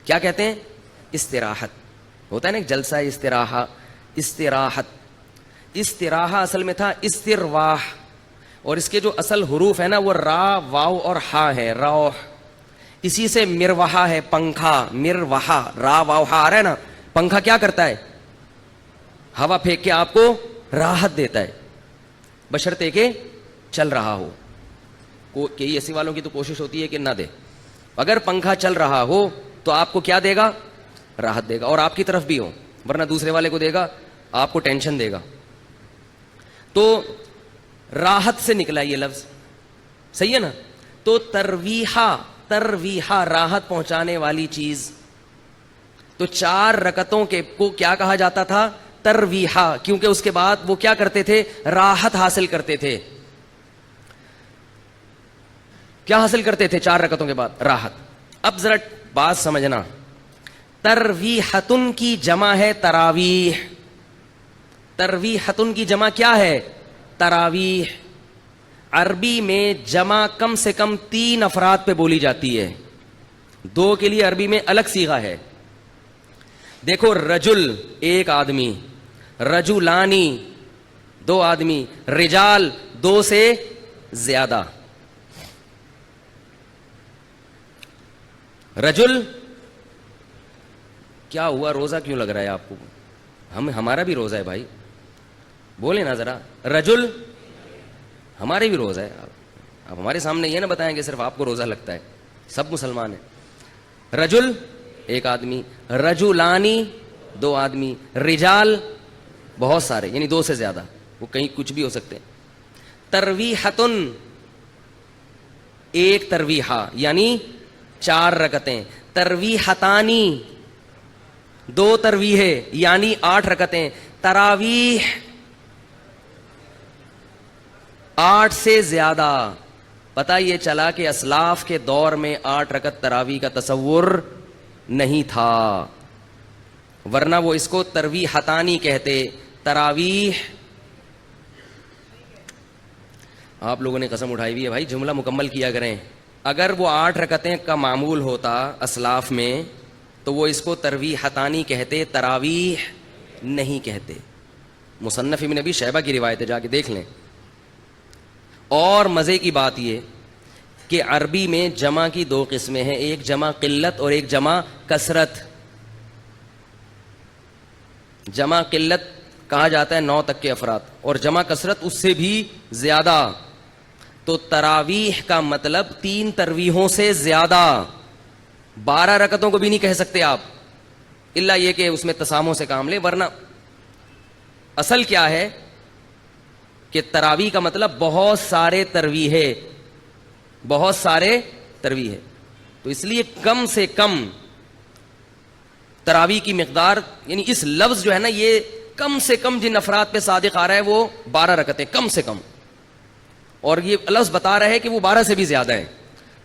کیا کہتے ہیں؟ استراحت. ہوتا ہے نا ایک جلسہ استراحہ, استراحت. استراحہ اصل میں تھا استرواح, اور اس کے جو اصل حروف ہے نا وہ را, واو اور ہا ہے, روح. اسی سے مروحہ ہے, پنکھا, مروحہ, را واو ہا آ رہا ہے نا. پنکھا کیا کرتا ہے؟ ہوا پھینک کے آپ کو راحت دیتا ہے, بشرطے کہ چل رہا ہو. کئی ایسی والوں کی تو کوشش ہوتی ہے کہ نہ دے. اگر پنکھا چل رہا ہو تو آپ کو کیا دے گا؟ راحت دے گا, اور آپ کی طرف بھی ہو, ورنہ دوسرے والے کو دے گا, آپ کو ٹینشن دے گا. تو راحت سے نکلا یہ لفظ, صحیح ہے نا. تو ترویحہ ترویحا راحت پہنچانے والی چیز. تو 4 رکعتوں کے کو کیا کہا جاتا تھا؟ ترویحا, کیونکہ اس کے بعد وہ کیا کرتے تھے؟ راحت حاصل کرتے تھے. کیا حاصل کرتے تھے 4 رکعتوں کے بعد؟ راحت. اب ذرا بات سمجھنا, ترویحتن کی جمع ہے تراویح. ترویحتن کی جمع کیا ہے؟ تراویح. عربی میں جمع کم سے کم 3 افراد پہ بولی جاتی ہے. 2 کے لیے عربی میں الگ صیغہ ہے. دیکھو, رجل ایک آدمی, رجلانی 2 آدمی, رجال 2 سے زیادہ. رجل کیا ہوا؟ روزہ کیوں لگ رہا ہے آپ کو؟ ہمارا بھی روزہ ہے بھائی, بولے نا ذرا. رجل ہمارے بھی روزہ ہے. آپ ہمارے سامنے یہ نہ بتائیں کہ صرف آپ کو روزہ لگتا ہے, سب مسلمان ہیں. رجل ایک آدمی, رجلانی 2 آدمی, رجال بہت سارے یعنی 2 سے زیادہ, وہ کہیں کچھ بھی ہو سکتے ہیں. ترویحتن ایک ترویحہ یعنی 4 رکعتیں. ترویحتانی 2 ترویحیں یعنی 8 رکعتیں. تراویح 8 سے زیادہ. پتہ یہ چلا کہ اسلاف کے دور میں 8 رکعت تراویح کا تصور نہیں تھا, ورنہ وہ اس کو ترویحتانی کہتے. تراویح آپ لوگوں نے قسم اٹھائی ہوئی ہے بھائی, جملہ مکمل کیا کریں. اگر وہ 8 رکعتیں کا معمول ہوتا اسلاف میں تو وہ اس کو ترویحتانی کہتے, تراویح نہیں کہتے. مصنف ابن ابی شیبہ کی روایت ہے, جا کے دیکھ لیں. اور مزے کی بات یہ کہ عربی میں جمع کی 2 قسمیں ہیں, ایک جمع قلت اور ایک جمع کثرت. جمع قلت کہا جاتا ہے 9 تک کے افراد, اور جمع کثرت اس سے بھی زیادہ. تو تراویح کا مطلب 3 ترویحوں سے زیادہ. 12 رکعتوں کو بھی نہیں کہہ سکتے آپ, الا یہ کہ اس میں تسامح سے کام لے, ورنہ اصل کیا ہے کہ تراویح کا مطلب بہت سارے ترویحیں, بہت سارے ترویحیں. تو اس لیے کم سے کم تراویح کی مقدار, یعنی اس لفظ جو ہے نا, یہ کم سے کم جن افراد پہ صادق آ رہا ہے وہ 12 رکعتیں کم سے کم, اور یہ لفظ بتا رہا ہے کہ وہ 12 سے بھی زیادہ ہے.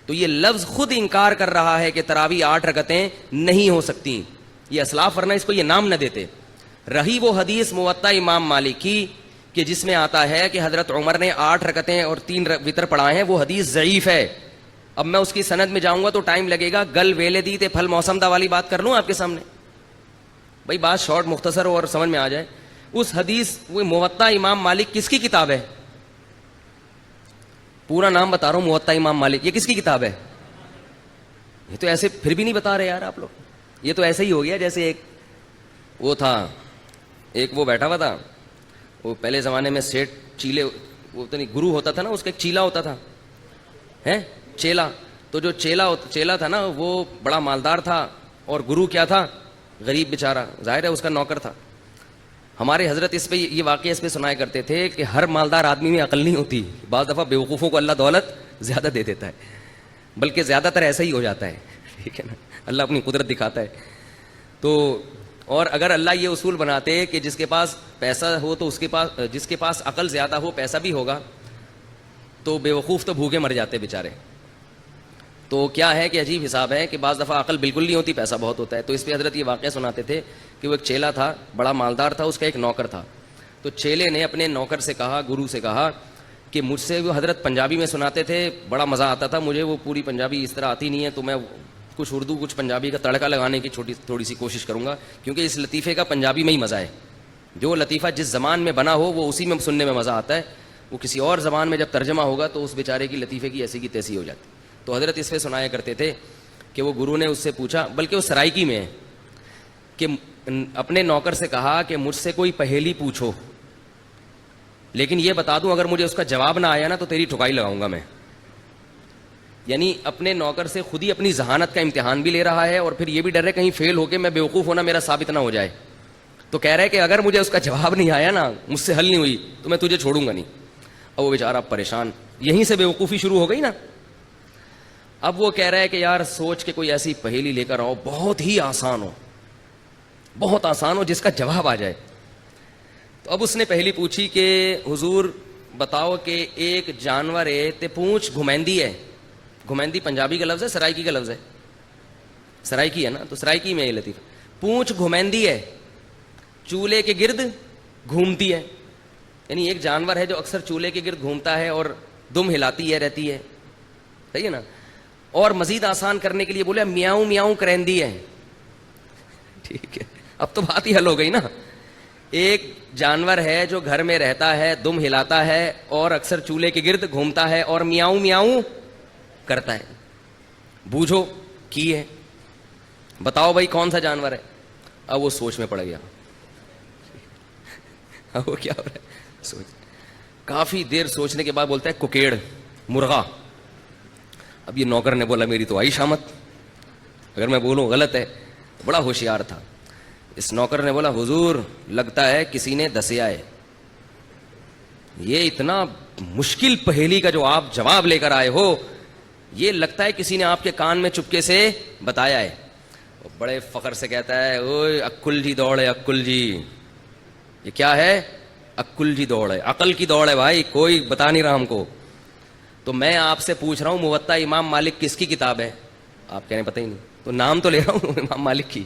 تو یہ لفظ خود انکار کر رہا ہے کہ تراویح 8 رکعتیں نہیں ہو سکتی. یہ اسلاف ورنہ اس کو یہ نام نہ دیتے. رہی وہ حدیث موطا امام مالک کی کہ جس میں آتا ہے کہ حضرت عمر نے 8 رکعتیں اور 3 وتر پڑھائے ہیں, وہ حدیث ضعیف ہے. اب میں اس کی سند میں جاؤں گا تو ٹائم لگے گا. گل ویلے دی تے پھل موسم دا والی بات کر لوں آپ کے سامنے, بھائی بات شارٹ مختصر اور سمجھ میں آ جائے. اس حدیث وہ موطا امام مالک کس کی کتاب ہے؟ پورا نام بتا رہا ہوں, موطا امام مالک. یہ کس کی کتاب ہے؟ یہ تو ایسے پھر بھی نہیں بتا رہے یار آپ لوگ. یہ تو ایسے ہی ہو گیا جیسے ایک وہ تھا, ایک وہ بیٹھا ہوا تھا, وہ پہلے زمانے میں سیٹ چیلے, وہ تو نہیں گرو ہوتا تھا نا, اس کا ایک چیلا ہوتا تھا, ہے چیلا. تو جو چیلا تھا نا وہ بڑا مالدار تھا, اور گرو کیا تھا؟ غریب بیچارہ, ظاہر ہے اس کا نوکر تھا. ہمارے حضرت اس پہ یہ واقعہ اس پہ سنایا کرتے تھے کہ ہر مالدار آدمی میں عقل نہیں ہوتی, بعض دفعہ بیوقوفوں کو اللہ دولت زیادہ دے دیتا ہے, بلکہ زیادہ تر ایسا ہی ہو جاتا ہے, ٹھیک ہے نا, اللہ اپنی قدرت دکھاتا ہے. تو اور اگر اللہ یہ اصول بناتے کہ جس کے پاس پیسہ ہو تو اس کے پاس, جس کے پاس عقل زیادہ ہو پیسہ بھی ہوگا, تو بیوقوف تو بھوکے مر جاتے بیچارے. تو کیا ہے کہ عجیب حساب ہے کہ بعض دفعہ عقل بالکل نہیں ہوتی, پیسہ بہت ہوتا ہے. تو اس پہ حضرت یہ واقعہ سناتے تھے کہ وہ ایک چیلا تھا, بڑا مالدار تھا, اس کا ایک نوکر تھا. تو چیلے نے اپنے نوکر سے کہا, گرو سے کہا کہ مجھ سے وہ حضرت پنجابی میں سناتے تھے, بڑا مزہ آتا تھا مجھے, وہ پوری پنجابی اس طرح آتی نہیں ہے, تو میں کچھ اردو کچھ پنجابی کا تڑکا لگانے کی تھوڑی سی کوشش کروں گا, کیونکہ اس لطیفے کا پنجابی میں ہی مزہ ہے. جو لطیفہ جس زبان میں بنا ہو وہ اسی میں سننے میں مزہ آتا ہے, وہ کسی اور زبان میں جب ترجمہ ہوگا تو اس بیچارے کی لطیفے کی ایسی کی تیسی ہو جاتی. تو حضرت اس پہ سنایا کرتے تھے کہ وہ گرو نے اس سے پوچھا, بلکہ وہ سرائکی میں ہے, کہ اپنے نوکر سے کہا کہ مجھ سے کوئی پہیلی پوچھو, لیکن یہ بتا دوں اگر مجھے اس کا جواب نہ آیا نا تو تیری ٹھکائی لگاؤں گا میں. یعنی اپنے نوکر سے خود ہی اپنی ذہانت کا امتحان بھی لے رہا ہے, اور پھر یہ بھی ڈر ہے کہیں فیل ہو کے میں بیوقوف ہونا میرا ثابت نہ ہو جائے. تو کہہ رہا ہے کہ اگر مجھے اس کا جواب نہیں آیا نا, مجھ سے حل نہیں ہوئی, تو میں تجھے چھوڑوں گا نہیں. اب وہ بیچارہ پریشان, یہیں سے بیوقوفی شروع ہو گئی نا. اب وہ کہہ رہا ہے کہ یار سوچ کے کوئی ایسی پہیلی لے کر آؤ بہت ہی آسان ہو، بہت آسان ہو، جس کا جواب آ جائے. تو اب اس نے پہلی پوچھی کہ حضور بتاؤ کہ ایک جانور ہے تے پونچھ گھمیندی ہے. گھمیندی پنجابی کا لفظ ہے، سرائکی کا لفظ ہے، سرائکی ہے نا، تو سرائکی میں یہ لطیفہ. پونچھ گھمیندی ہے، چولہے کے گرد گھومتی ہے. یعنی ایک جانور ہے جو اکثر چولہے کے گرد گھومتا ہے اور دم ہلاتی ہے رہتی ہے، صحیح ہے نا. اور مزید آسان کرنے کے لیے بولے میاؤں میاؤں کرندی ہے. ٹھیک ہے، اب تو بات ہی حل ہو گئی نا. ایک جانور ہے جو گھر میں رہتا ہے، دم ہلاتا ہے اور اکثر چولہے کے گرد گھومتا ہے اور میاؤں میاؤں کرتا ہے. بوجھو کی ہے، بتاؤ بھائی کون سا جانور ہے. اب وہ سوچ میں پڑ گیا. اب وہ کیا ہو رہا ہے، سوچ. کافی دیر سوچنے کے بعد بولتا ہے کوکیڑ، مرغا. اب یہ نوکر نے بولا میری تو آئی شامت، اگر میں بولوں غلط ہے. بڑا ہوشیار تھا. اس نوکر نے بولا حضور لگتا ہے کسی نے دسیا ہے، یہ اتنا مشکل پہیلی کا جو آپ جواب لے کر آئے ہو، یہ لگتا ہے کسی نے آپ کے کان میں چپکے سے بتایا ہے. بڑے فخر سے کہتا ہے اوئے عقل جی دوڑ ہے، عقل جی. یہ کیا ہے؟ عقل جی دوڑ ہے، عقل کی دوڑ ہے بھائی، کوئی بتا نہیں رہا ہم کو. تو میں آپ سے پوچھ رہا ہوں موطا امام مالک کس کی کتاب ہے؟ آپ کہہ رہے ہیں پتہ ہی نہیں. تو نام تو لے رہا ہوں امام مالک کی.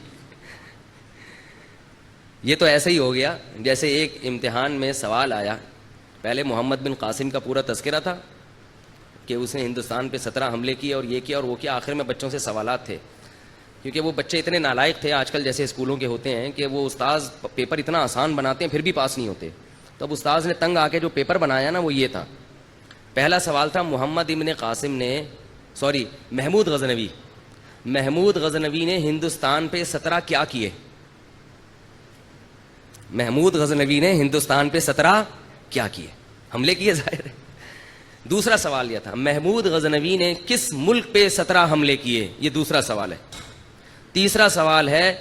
یہ تو ایسے ہی ہو گیا جیسے ایک امتحان میں سوال آیا. پہلے محمد بن قاسم کا پورا تذکرہ تھا کہ اس نے ہندوستان پہ 17 حملے کیے اور یہ کیا اور وہ کیا. آخر میں بچوں سے سوالات تھے، کیونکہ وہ بچے اتنے نالائق تھے آج کل جیسے اسکولوں کے ہوتے ہیں کہ وہ استاذ پیپر اتنا آسان بناتے ہیں پھر بھی پاس نہیں ہوتے. تو اب استاذ نے تنگ آ کے جو پیپر بنایا نا وہ یہ تھا. پہلا سوال تھا محمد ابن قاسم نے محمود غزنوی نے ہندوستان پہ 17 کیا کیے. محمود غزنوی نے ہندوستان پہ 17 کیا کیے؟ حملے کیے ظاہر ہے. دوسرا سوال یہ تھا محمود غزنوی نے کس ملک پہ 17 حملے کیے؟ یہ دوسرا سوال ہے. تیسرا سوال ہے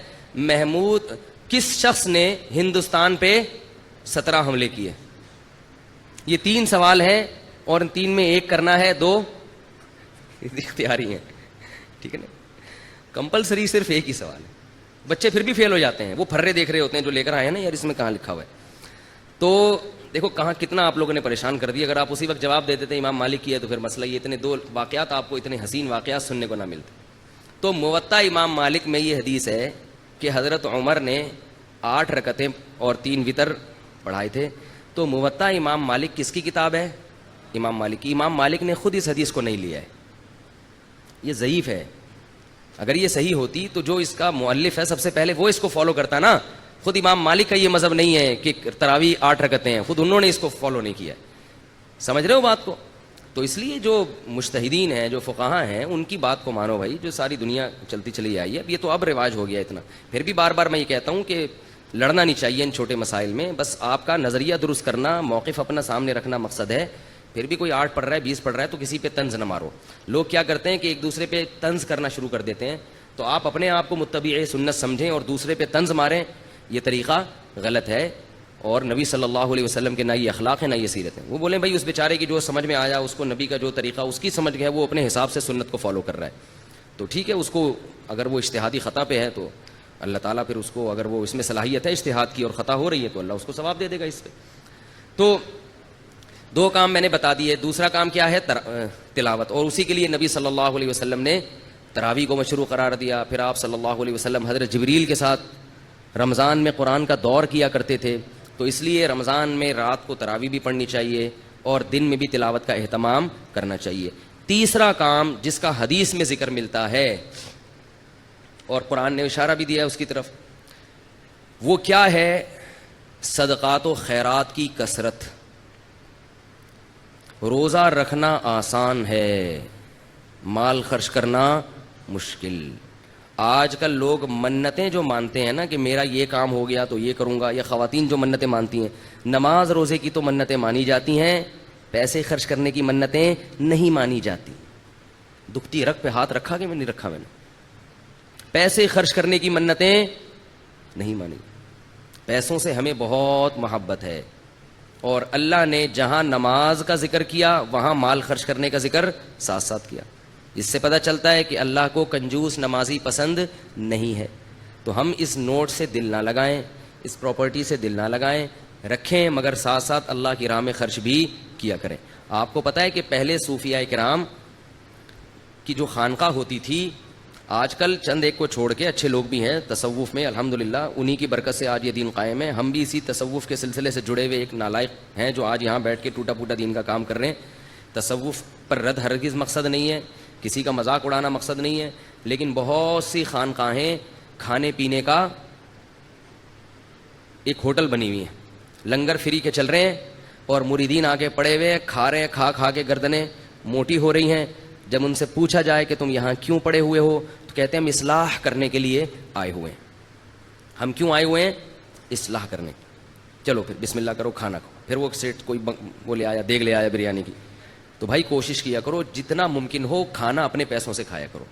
کس شخص نے ہندوستان پہ 17 حملے کیے؟ یہ 3 سوال ہیں اور ان 3 میں ایک کرنا ہے، 2 اختیاری ہیں. ٹھیک ہے نا، کمپلسری صرف ایک ہی سوال ہے. بچے پھر بھی فیل ہو جاتے ہیں، وہ پھرے دیکھ رہے ہوتے ہیں جو لے کر آئے ہیں نا یار اس میں کہاں لکھا ہوا ہے. تو دیکھو کہاں کتنا آپ لوگوں نے پریشان کر دیا. اگر آپ اسی وقت جواب دے دیتے امام مالک کی ہے تو پھر مسئلہ یہ اتنے 2 واقعات آپ کو اتنے حسین واقعات سننے کو نہ ملتے. تو موطا امام مالک میں یہ حدیث ہے کہ حضرت عمر نے 8 رکعتیں اور 3 وتر پڑھائے تھے. تو موطا امام مالک کس کی کتاب ہے؟ امام مالک کی. امام مالک نے خود اس حدیث کو نہیں لیا ہے، یہ ضعیف ہے. اگر یہ صحیح ہوتی تو جو اس کا مؤلف ہے سب سے پہلے وہ اس کو فالو کرتا نا. خود امام مالک کا یہ مذہب نہیں ہے کہ تراویح 8 رکعتیں ہیں، خود انہوں نے اس کو فالو نہیں کیا. سمجھ رہے ہو بات کو؟ تو اس لیے جو مجتہدین ہیں، جو فقہاء ہیں، ان کی بات کو مانو بھائی، جو ساری دنیا چلتی چلی آئی ہے. اب یہ تو اب رواج ہو گیا اتنا. پھر بھی بار بار میں یہ کہتا ہوں کہ لڑنا نہیں چاہیے ان چھوٹے مسائل میں، بس آپ کا نظریہ درست کرنا، موقف اپنا سامنے رکھنا مقصد ہے. پھر بھی کوئی 8 پڑھ رہا ہے 20 پڑھ رہا ہے تو کسی پہ طنز نہ مارو. لوگ کیا کرتے ہیں کہ ایک دوسرے پہ طنز کرنا شروع کر دیتے ہیں. تو آپ اپنے آپ کو متبع سنت سمجھیں اور دوسرے پہ طنز ماریں، یہ طریقہ غلط ہے. اور نبی صلی اللہ علیہ وسلم کے نہ یہ اخلاق ہے نہ یہ سیرت ہے. وہ بولیں بھائی اس بیچارے کی جو سمجھ میں آیا، اس کو نبی کا جو طریقہ اس کی سمجھ گیا، وہ اپنے حساب سے سنت کو فالو کر رہا ہے تو ٹھیک ہے. اس کو اگر وہ اجتہادی خطا پہ ہے تو اللہ تعالیٰ پھر اس کو، اگر وہ اس میں صلاحیت ہے اجتہاد کی اور خطا ہو رہی ہے تو اللہ اس کو ثواب دے دے گا اس پہ. تو 2 کام میں نے بتا دیے. دوسرا کام کیا ہے؟ تلاوت. اور اسی کے لیے نبی صلی اللہ علیہ وسلم نے تراویح کو مشروع قرار دیا. پھر آپ صلی اللہ علیہ وسلم حضرت جبریل کے ساتھ رمضان میں قرآن کا دور کیا کرتے تھے. تو اس لیے رمضان میں رات کو تراویح بھی پڑھنی چاہیے اور دن میں بھی تلاوت کا اہتمام کرنا چاہیے. تیسرا کام جس کا حدیث میں ذکر ملتا ہے اور قرآن نے اشارہ بھی دیا ہے اس کی طرف، وہ کیا ہے؟ صدقات و خیرات کی کثرت. روزہ رکھنا آسان ہے، مال خرچ کرنا مشکل. آج کل لوگ منتیں جو مانتے ہیں نا کہ میرا یہ کام ہو گیا تو یہ کروں گا، یا خواتین جو منتیں مانتی ہیں، نماز روزے کی تو منتیں مانی جاتی ہیں، پیسے خرچ کرنے کی منتیں نہیں مانی جاتی. دکھتی رگ پہ ہاتھ رکھا کہ میں نہیں رکھا؟ میں نے پیسے خرچ کرنے کی منتیں نہیں مانی. پیسوں سے ہمیں بہت محبت ہے اور اللہ نے جہاں نماز کا ذکر کیا وہاں مال خرچ کرنے کا ذکر ساتھ ساتھ کیا. اس سے پتہ چلتا ہے کہ اللہ کو کنجوس نمازی پسند نہیں ہے. تو ہم اس نوٹ سے دل نہ لگائیں, اس پراپرٹی سے دل نہ لگائیں, رکھیں مگر ساتھ ساتھ اللہ کی راہ میں خرچ بھی کیا کریں. آپ کو پتہ ہے کہ پہلے صوفیاء کرام کی جو خانقاہ ہوتی تھی, آج کل چند ایک کو چھوڑ کے اچھے لوگ بھی ہیں تصوف میں الحمدللہ, انہی کی برکت سے آج یہ دین قائم ہے. ہم بھی اسی تصوف کے سلسلے سے جڑے ہوئے ایک نالائق ہیں جو آج یہاں بیٹھ کے ٹوٹا پھوٹا دین کا کام کر رہے ہیں. تصوف پر رد ہرگز مقصد نہیں ہے, کسی کا مذاق اڑانا مقصد نہیں ہے, لیکن بہت سی خانقاہیں کھانے پینے کا ایک ہوٹل بنی ہوئی ہیں, لنگر فری کے چل رہے ہیں اور مریدین آگے پڑے ہوئے کھا رہے ہیں, کھا کے گردنیں موٹی ہو رہی ہیں. جب ان سے پوچھا جائے کہ تم یہاں کیوں پڑے ہوئے ہو تو کہتے ہیں ہم اصلاح کرنے کے لیے آئے ہوئے ہیں. ہم کیوں آئے ہوئے ہیں؟ اصلاح کرنے. چلو پھر بسم اللہ کرو, کھانا کھاؤ. پھر وہ سیٹ کوئی وہ لے آیا, دیگ لے آیا بریانی کی. تو بھائی کوشش کیا کرو جتنا ممکن ہو کھانا اپنے پیسوں سے کھایا کرو,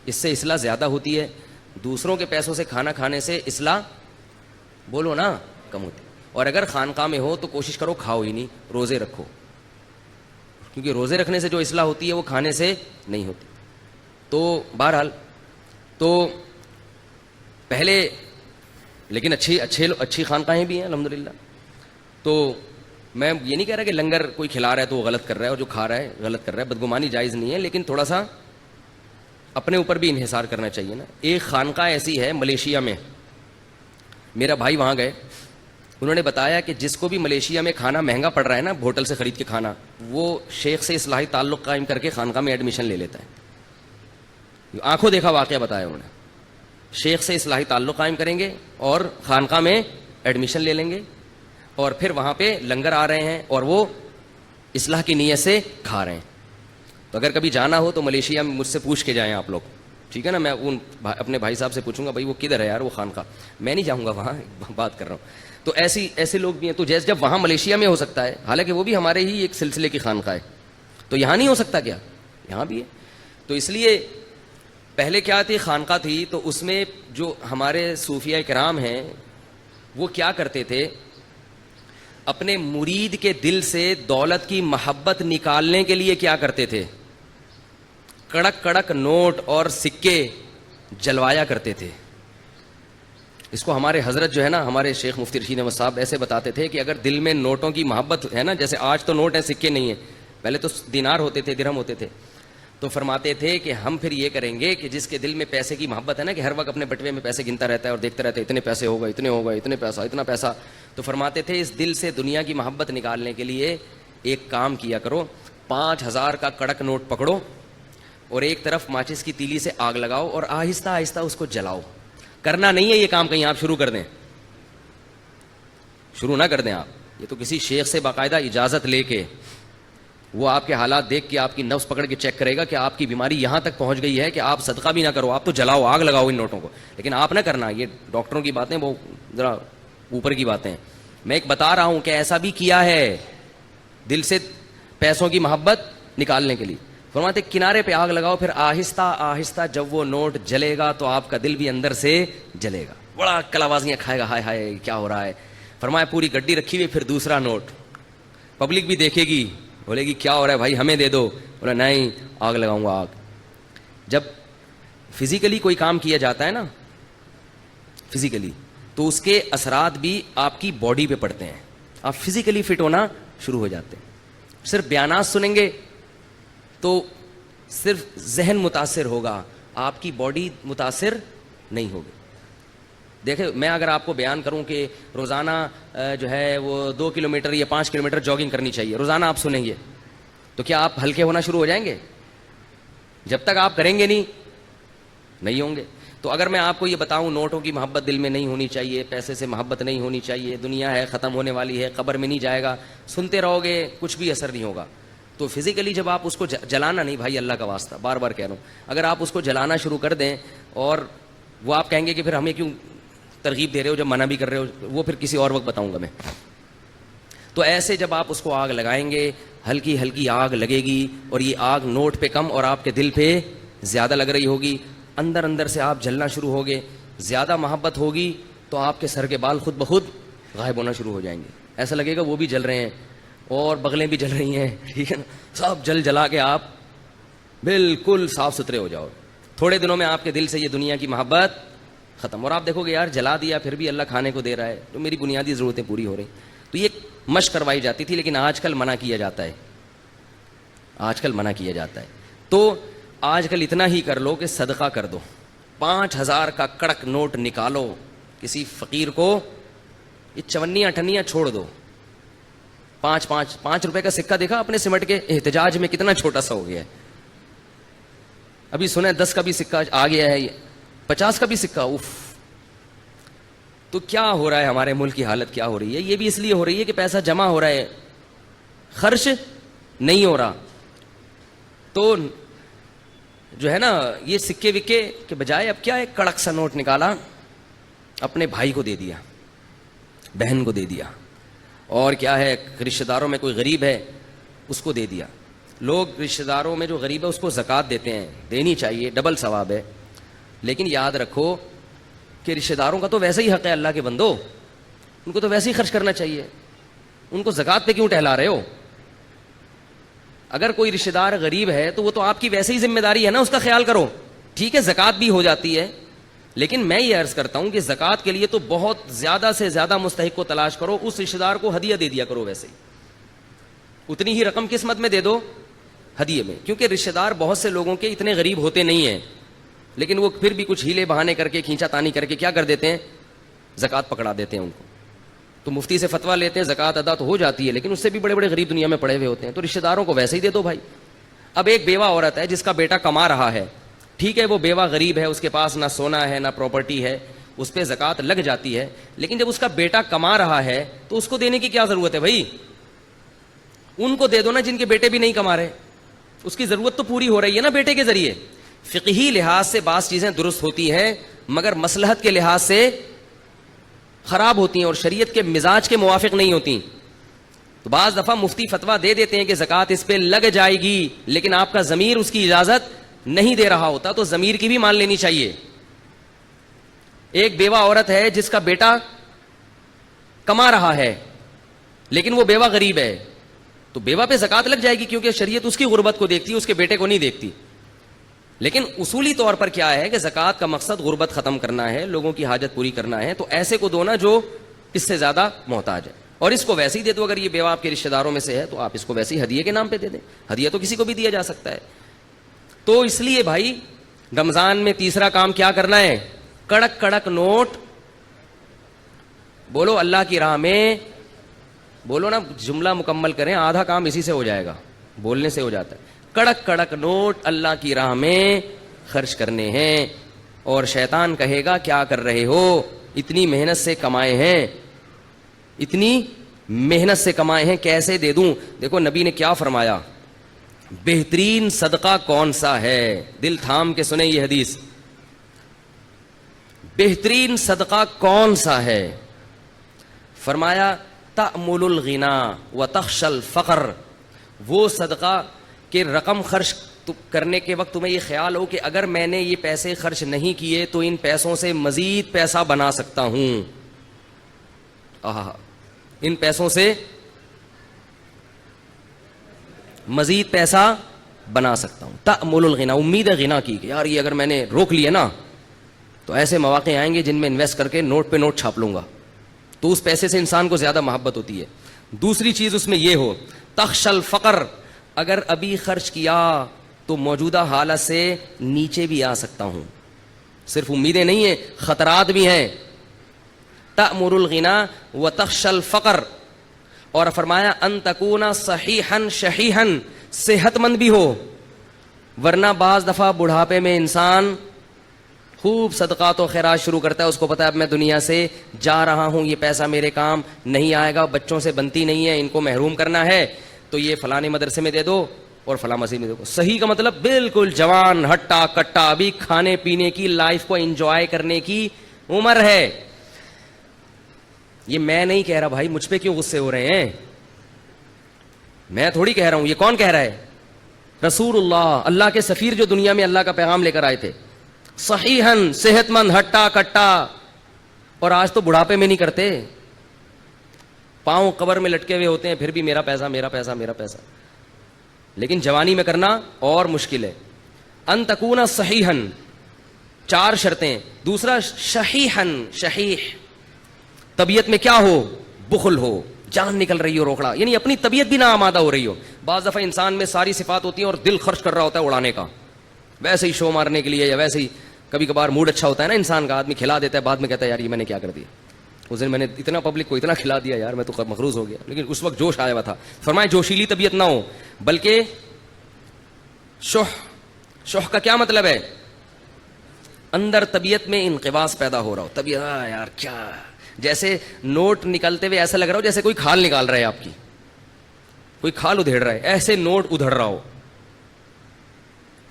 اس سے اصلاح زیادہ ہوتی ہے. دوسروں کے پیسوں سے کھانا کھانے سے اصلاح بولو نا کم ہوتی. اور اگر خانقاہ میں ہو تو کوشش کرو کھاؤ ہی نہیں, روزے رکھو, کیونکہ روزے رکھنے سے جو اصلاح ہوتی ہے وہ کھانے سے نہیں ہوتی. تو بہرحال تو پہلے لیکن اچھی خانقاہیں بھی ہیں الحمدللہ. تو میں یہ نہیں کہہ رہا کہ لنگر کوئی کھلا رہا ہے تو وہ غلط کر رہا ہے اور جو کھا رہا ہے غلط کر رہا ہے, بدگمانی جائز نہیں ہے, لیکن تھوڑا سا اپنے اوپر بھی انحصار کرنا چاہیے نا. ایک خانقاہ ایسی ہے ملیشیا میں, میرا بھائی وہاں گئے, انہوں نے بتایا کہ جس کو بھی ملیشیا میں کھانا مہنگا پڑ رہا ہے نا ہوٹل سے خرید کے کھانا, وہ شیخ سے اصلاحی تعلق قائم کر کے خانقاہ میں ایڈمیشن لے لیتا ہے. آنکھوں دیکھا واقعہ بتایا انہوں نے. شیخ سے اصلاحی تعلق قائم کریں گے اور خانقاہ میں ایڈمیشن لے لیں گے, اور پھر وہاں پہ لنگر آ رہے ہیں اور وہ اصلاح کی نیت سے کھا رہے ہیں. تو اگر کبھی جانا ہو تو ملیشیا میں مجھ سے پوچھ کے جائیں آپ لوگ, ٹھیک ہے نا. میں اپنے بھائی صاحب سے پوچھوں گا بھائی وہ کدھر ہے یار وہ خانقاہ, میں نہیں جاؤں گا وہاں, بات کر رہا ہوں. تو ایسے لوگ بھی ہیں. تو جیسے جب وہاں ملیشیا میں ہو سکتا ہے, حالانکہ وہ بھی ہمارے ہی ایک سلسلے کی خانقاہ ہے, تو یہاں نہیں ہو سکتا کیا؟ یہاں بھی ہے. تو اس لیے پہلے کیا تھی, خانقاہ تھی, تو اس میں جو ہمارے صوفیاء کرام ہیں وہ کیا کرتے تھے, اپنے مرید کے دل سے دولت کی محبت نکالنے کے لیے کیا کرتے تھے, کڑک کڑک نوٹ اور سکے جلوایا کرتے تھے. اس کو ہمارے حضرت جو ہے نا, ہمارے شیخ مفتی رشید احمد صاحب ایسے بتاتے تھے کہ اگر دل میں نوٹوں کی محبت ہے نا, جیسے آج تو نوٹ ہیں سکے نہیں ہیں, پہلے تو دینار ہوتے تھے, درہم ہوتے تھے, تو فرماتے تھے کہ ہم پھر یہ کریں گے کہ جس کے دل میں پیسے کی محبت ہے نا, کہ ہر وقت اپنے بٹوے میں پیسے گنتا رہتا ہے اور دیکھتا رہتا ہے اتنے پیسے ہو گئے, اتنے ہو گئے, اتنے پیسہ, اتنا پیسہ, تو فرماتے تھے اس دل سے دنیا کی محبت نکالنے کے لیے ایک کام کیا کرو, 5000 کا کڑک نوٹ پکڑو اور ایک طرف ماچس کی تیلی سے آگ لگاؤ اور آہستہ آہستہ اس کو جلاؤ. کرنا نہیں ہے یہ کام کہیں آپ شروع کر دیں, شروع نہ کر دیں آپ, یہ تو کسی شیخ سے باقاعدہ اجازت لے کے, وہ آپ کے حالات دیکھ کے آپ کی نفس پکڑ کے چیک کرے گا کہ آپ کی بیماری یہاں تک پہنچ گئی ہے کہ آپ صدقہ بھی نہ کرو, آپ تو جلاؤ, آگ لگاؤ ان نوٹوں کو, لیکن آپ نہ کرنا. یہ ڈاکٹروں کی باتیں وہ ذرا اوپر کی باتیں ہیں. میں ایک بتا رہا ہوں کہ ایسا بھی کیا ہے دل سے پیسوں کی محبت نکالنے کے لیے. فرماتے کنارے پہ آگ لگاؤ, پھر آہستہ آہستہ جب وہ نوٹ جلے گا تو آپ کا دل بھی اندر سے جلے گا, بڑا کلاوازیاں کھائے گا, ہائے ہائے کیا ہو رہا ہے. فرمایا پوری گڈی رکھی ہوئی, پھر دوسرا نوٹ, پبلک بھی دیکھے گی, بولے گی کیا ہو رہا ہے بھائی ہمیں دے دو, بولا نہیں آگ لگاؤں گا آگ. جب فزیکلی کوئی کام کیا جاتا ہے نا فزیکلی, تو اس کے اثرات بھی آپ کی باڈی پہ پڑتے ہیں, آپ فزیکلی فٹ ہونا شروع ہو جاتے ہیں. صرف بیانات سنیں گے تو صرف ذہن متاثر ہوگا, آپ کی باڈی متاثر نہیں ہوگی. دیکھیں میں اگر آپ کو بیان کروں کہ روزانہ جو ہے وہ 2 کلومیٹر یا 5 کلومیٹر جاگنگ کرنی چاہیے, روزانہ آپ سنیں گے, تو کیا آپ ہلکے ہونا شروع ہو جائیں گے؟ جب تک آپ کریں گے نہیں ہوں گے. تو اگر میں آپ کو یہ بتاؤں نوٹوں کی محبت دل میں نہیں ہونی چاہیے, پیسے سے محبت نہیں ہونی چاہیے, دنیا ہے ختم ہونے والی ہے, قبر میں نہیں جائے گا, سنتے رہو گے کچھ بھی اثر نہیں ہوگا. تو فزیکلی جب آپ اس کو جلانا نہیں, بھائی اللہ کا واسطہ بار بار کہہ رہا ہوں, اگر آپ اس کو جلانا شروع کر دیں اور وہ آپ کہیں گے کہ پھر ہمیں کیوں ترغیب دے رہے ہو جب منع بھی کر رہے ہو, وہ پھر کسی اور وقت بتاؤں گا میں. تو ایسے جب آپ اس کو آگ لگائیں گے, ہلکی ہلکی آگ لگے گی, اور یہ آگ نوٹ پہ کم اور آپ کے دل پہ زیادہ لگ رہی ہوگی, اندر اندر سے آپ جلنا شروع ہوگے. زیادہ محبت ہوگی تو آپ کے سر کے بال خود بخود غائب ہونا شروع ہو جائیں گے, ایسا لگے گا وہ بھی جل رہے ہیں اور بغلیں بھی جل رہی ہیں, ٹھیک ہے نا, سب جلا کے آپ بالکل صاف ستھرے ہو جاؤ, تھوڑے دنوں میں آپ کے دل سے یہ دنیا کی محبت ختم. اور آپ دیکھو گے یار جلا دیا پھر بھی اللہ کھانے کو دے رہا ہے, تو میری بنیادی ضرورتیں پوری ہو رہی. تو یہ مشق کروائی جاتی تھی, لیکن آج کل منع کیا جاتا ہے, آج کل منع کیا جاتا ہے. تو آج کل اتنا ہی کر لو کہ صدقہ کر دو, 5,000 کا کڑک نوٹ نکالو, کسی فقیر کو یہ چونیاں ٹھنیاں چھوڑ دو. 5 روپے کا سکہ دیکھا اپنے سمٹ کے احتجاج میں کتنا چھوٹا سا ہو گیا ہے. ابھی سنا 10 کا بھی سکہ آ گیا ہے, 50 کا بھی سکہ. اف, تو کیا ہو رہا ہے, ہمارے ملک کی حالت کیا ہو رہی ہے؟ یہ بھی اس لیے ہو رہی ہے کہ پیسہ جمع ہو رہا ہے, خرچ نہیں ہو رہا. تو جو ہے نا یہ سکے وکے کے بجائے اب کیا ہے, کڑک سا نوٹ نکالا, اپنے بھائی کو دے دیا, بہن کو دے دیا, اور کیا ہے رشتہ داروں میں کوئی غریب ہے اس کو دے دیا. لوگ رشتہ داروں میں جو غریب ہے اس کو زکوٰۃ دیتے ہیں, دینی چاہیے, ڈبل ثواب ہے. لیکن یاد رکھو کہ رشتہ داروں کا تو ویسے ہی حق ہے اللہ کے بندو, ان کو تو ویسے ہی خرچ کرنا چاہیے, ان کو زکوٰۃ پہ کیوں ٹہلا رہے ہو؟ اگر کوئی رشتہ دار غریب ہے تو وہ تو آپ کی ویسے ہی ذمہ داری ہے نا, اس کا خیال کرو. ٹھیک ہے زکوٰۃ بھی ہو جاتی ہے, لیکن میں یہ عرض کرتا ہوں کہ زکوٰۃ کے لیے تو بہت زیادہ سے زیادہ مستحق کو تلاش کرو, اس رشتہ دار کو ہدیہ دے دیا کرو, ویسے ہی اتنی ہی رقم قسمت میں دے دو ہدیے میں. کیونکہ رشتہ دار بہت سے لوگوں کے اتنے غریب ہوتے نہیں ہیں, لیکن وہ پھر بھی کچھ ہیلے بہانے کر کے, کھینچا تانی کر کے کیا کر دیتے ہیں, زکوٰۃ پکڑا دیتے ہیں ان کو. تو مفتی سے فتویٰ لیتے ہیں, زکوٰۃ ادا تو ہو جاتی ہے, لیکن اس سے بھی بڑے بڑے غریب دنیا میں پڑے ہوئے ہوتے ہیں. تو رشتہ داروں کو ویسے ہی دے دو بھائی. اب ایک بیوہ عورت ہے جس کا بیٹا کما رہا ہے, ٹھیک ہے وہ بیوہ غریب ہے, اس کے پاس نہ سونا ہے نہ پراپرٹی ہے, اس پہ زکوٰۃ لگ جاتی ہے. لیکن جب اس کا بیٹا کما رہا ہے تو اس کو دینے کی کیا ضرورت ہے بھائی؟ ان کو دے دو نا جن کے بیٹے بھی نہیں کما رہے, اس کی ضرورت تو پوری ہو رہی ہے نا بیٹے کے ذریعے. فقہی لحاظ سے بعض چیزیں درست ہوتی ہیں, مگر مصلحت کے لحاظ سے خراب ہوتی ہیں اور شریعت کے مزاج کے موافق نہیں ہوتی. تو بعض دفعہ مفتی فتویٰ دے دیتے ہیں کہ زکوٰۃ اس پہ لگ جائے گی, لیکن آپ کا ضمیر اس کی اجازت نہیں دے رہا ہوتا, تو ضمیر کی بھی مان لینی چاہیے. ایک بیوہ عورت ہے جس کا بیٹا کما رہا ہے لیکن وہ بیوہ غریب ہے, تو بیوہ پہ زکوٰۃ لگ جائے گی, کیونکہ شریعت اس کی غربت کو دیکھتی ہے, اس کے بیٹے کو نہیں دیکھتی. لیکن اصولی طور پر کیا ہے کہ زکوٰۃ کا مقصد غربت ختم کرنا ہے, لوگوں کی حاجت پوری کرنا ہے. تو ایسے کو دو نا جو اس سے زیادہ محتاج ہے, اور اس کو ویسے ہی دے دو. اگر یہ بیوہ آپ کے رشتہ داروں میں سے ہے تو آپ اس کو ویسے ہی ہدیے کے نام پہ دے دیں. ہدیہ تو کسی کو بھی دیا جا سکتا ہے. تو اس لیے بھائی رمضان میں تیسرا کام کیا کرنا ہے, کڑک کڑک نوٹ بولو اللہ کی راہ میں, بولو نا, جملہ مکمل کریں, آدھا کام اسی سے ہو جائے گا, بولنے سے ہو جاتا ہے. کڑک کڑک نوٹ اللہ کی راہ میں خرچ کرنے ہیں. اور شیطان کہے گا کیا کر رہے ہو, اتنی محنت سے کمائے ہیں, اتنی محنت سے کمائے ہیں, کیسے دے دوں؟ دیکھو نبی نے کیا فرمایا, بہترین صدقہ کون سا ہے؟ دل تھام کے سنیں یہ حدیث, بہترین صدقہ کون سا ہے؟ فرمایا تأمل الغنا وتخشى الفقر. وہ صدقہ کہ رقم خرچ کرنے کے وقت تمہیں یہ خیال ہو کہ اگر میں نے یہ پیسے خرچ نہیں کیے تو ان پیسوں سے مزید پیسہ بنا سکتا ہوں, ان پیسوں سے مزید پیسہ بنا سکتا ہوں. تأمل الغنا, امید ہے غنا کی کہ یار یہ اگر میں نے روک لیا نا تو ایسے مواقع آئیں گے جن میں انویسٹ کر کے نوٹ پہ نوٹ چھاپ لوں گا. تو اس پیسے سے انسان کو زیادہ محبت ہوتی ہے. دوسری چیز اس میں یہ ہو, تخشى الفقر, اگر ابھی خرچ کیا تو موجودہ حالت سے نیچے بھی آ سکتا ہوں. صرف امیدیں نہیں ہیں, خطرات بھی ہیں. تأمر الغنا وتخشى الفقر, اور فرمایا ان تکون صحیحا شحیحا, صحت مند بھی ہو. ورنہ بعض دفعہ بڑھاپے میں انسان خوب صدقات و خیرات شروع کرتا ہے, اس کو پتا ہے اب میں دنیا سے جا رہا ہوں, یہ پیسہ میرے کام نہیں آئے گا, بچوں سے بنتی نہیں ہے, ان کو محروم کرنا ہے, تو یہ فلانے مدرسے میں دے دو اور فلاں مسجد میں دے دو. صحیح کا مطلب بالکل جوان ہٹا کٹا, ابھی کھانے پینے کی, لائف کو انجوائے کرنے کی عمر ہے. یہ میں نہیں کہہ رہا بھائی, مجھ پہ کیوں غصے ہو رہے ہیں, میں تھوڑی کہہ رہا ہوں, یہ کون کہہ رہا ہے؟ رسول اللہ, اللہ کے سفیر جو دنیا میں اللہ کا پیغام لے کر آئے تھے. صحیحاً, صحت مند, ہٹا کٹا. اور آج تو بڑھاپے میں نہیں کرتے, پاؤں قبر میں لٹکے ہوئے ہوتے ہیں, پھر بھی میرا پیسہ میرا پیسہ میرا پیسہ. لیکن جوانی میں کرنا اور مشکل ہے. ان تکون صحیحن، 4 شرطیں. دوسرا شحیحن، شحیح طبیعت میں کیا ہو؟ بخل ہو، جان نکل رہی ہو روکڑا، یعنی اپنی طبیعت بھی نہ آمادہ ہو رہی ہو. بعض دفعہ انسان میں ساری صفات ہوتی ہیں اور دل خرچ کر رہا ہوتا ہے اڑانے کا، ویسے ہی شو مارنے کے لیے، یا ویسے ہی کبھی کبھار موڈ اچھا ہوتا ہے نا انسان کا، آدمی کھلا دیتا ہے، بعد میں کہتا ہے یار یہ میں نے کیا کر دیا، اس دن میں نے اتنا پبلک کو اتنا کھلا دیا یار میں تو مغروض ہو گیا، لیکن اس وقت جوش آیا ہوا تھا. فرمائے جوشیلی طبیعت نہ ہو، بلکہ شح کا کیا مطلب ہے؟ اندر طبیعت میں انقباض پیدا ہو رہا ہو، طبیعت یار کیا، جیسے نوٹ نکلتے ہوئے ایسا لگ رہا ہو جیسے کوئی کھال نکال رہا ہے، آپ کی کوئی کھال ادھیڑ رہا ہے، ایسے نوٹ ادھڑ رہا ہو.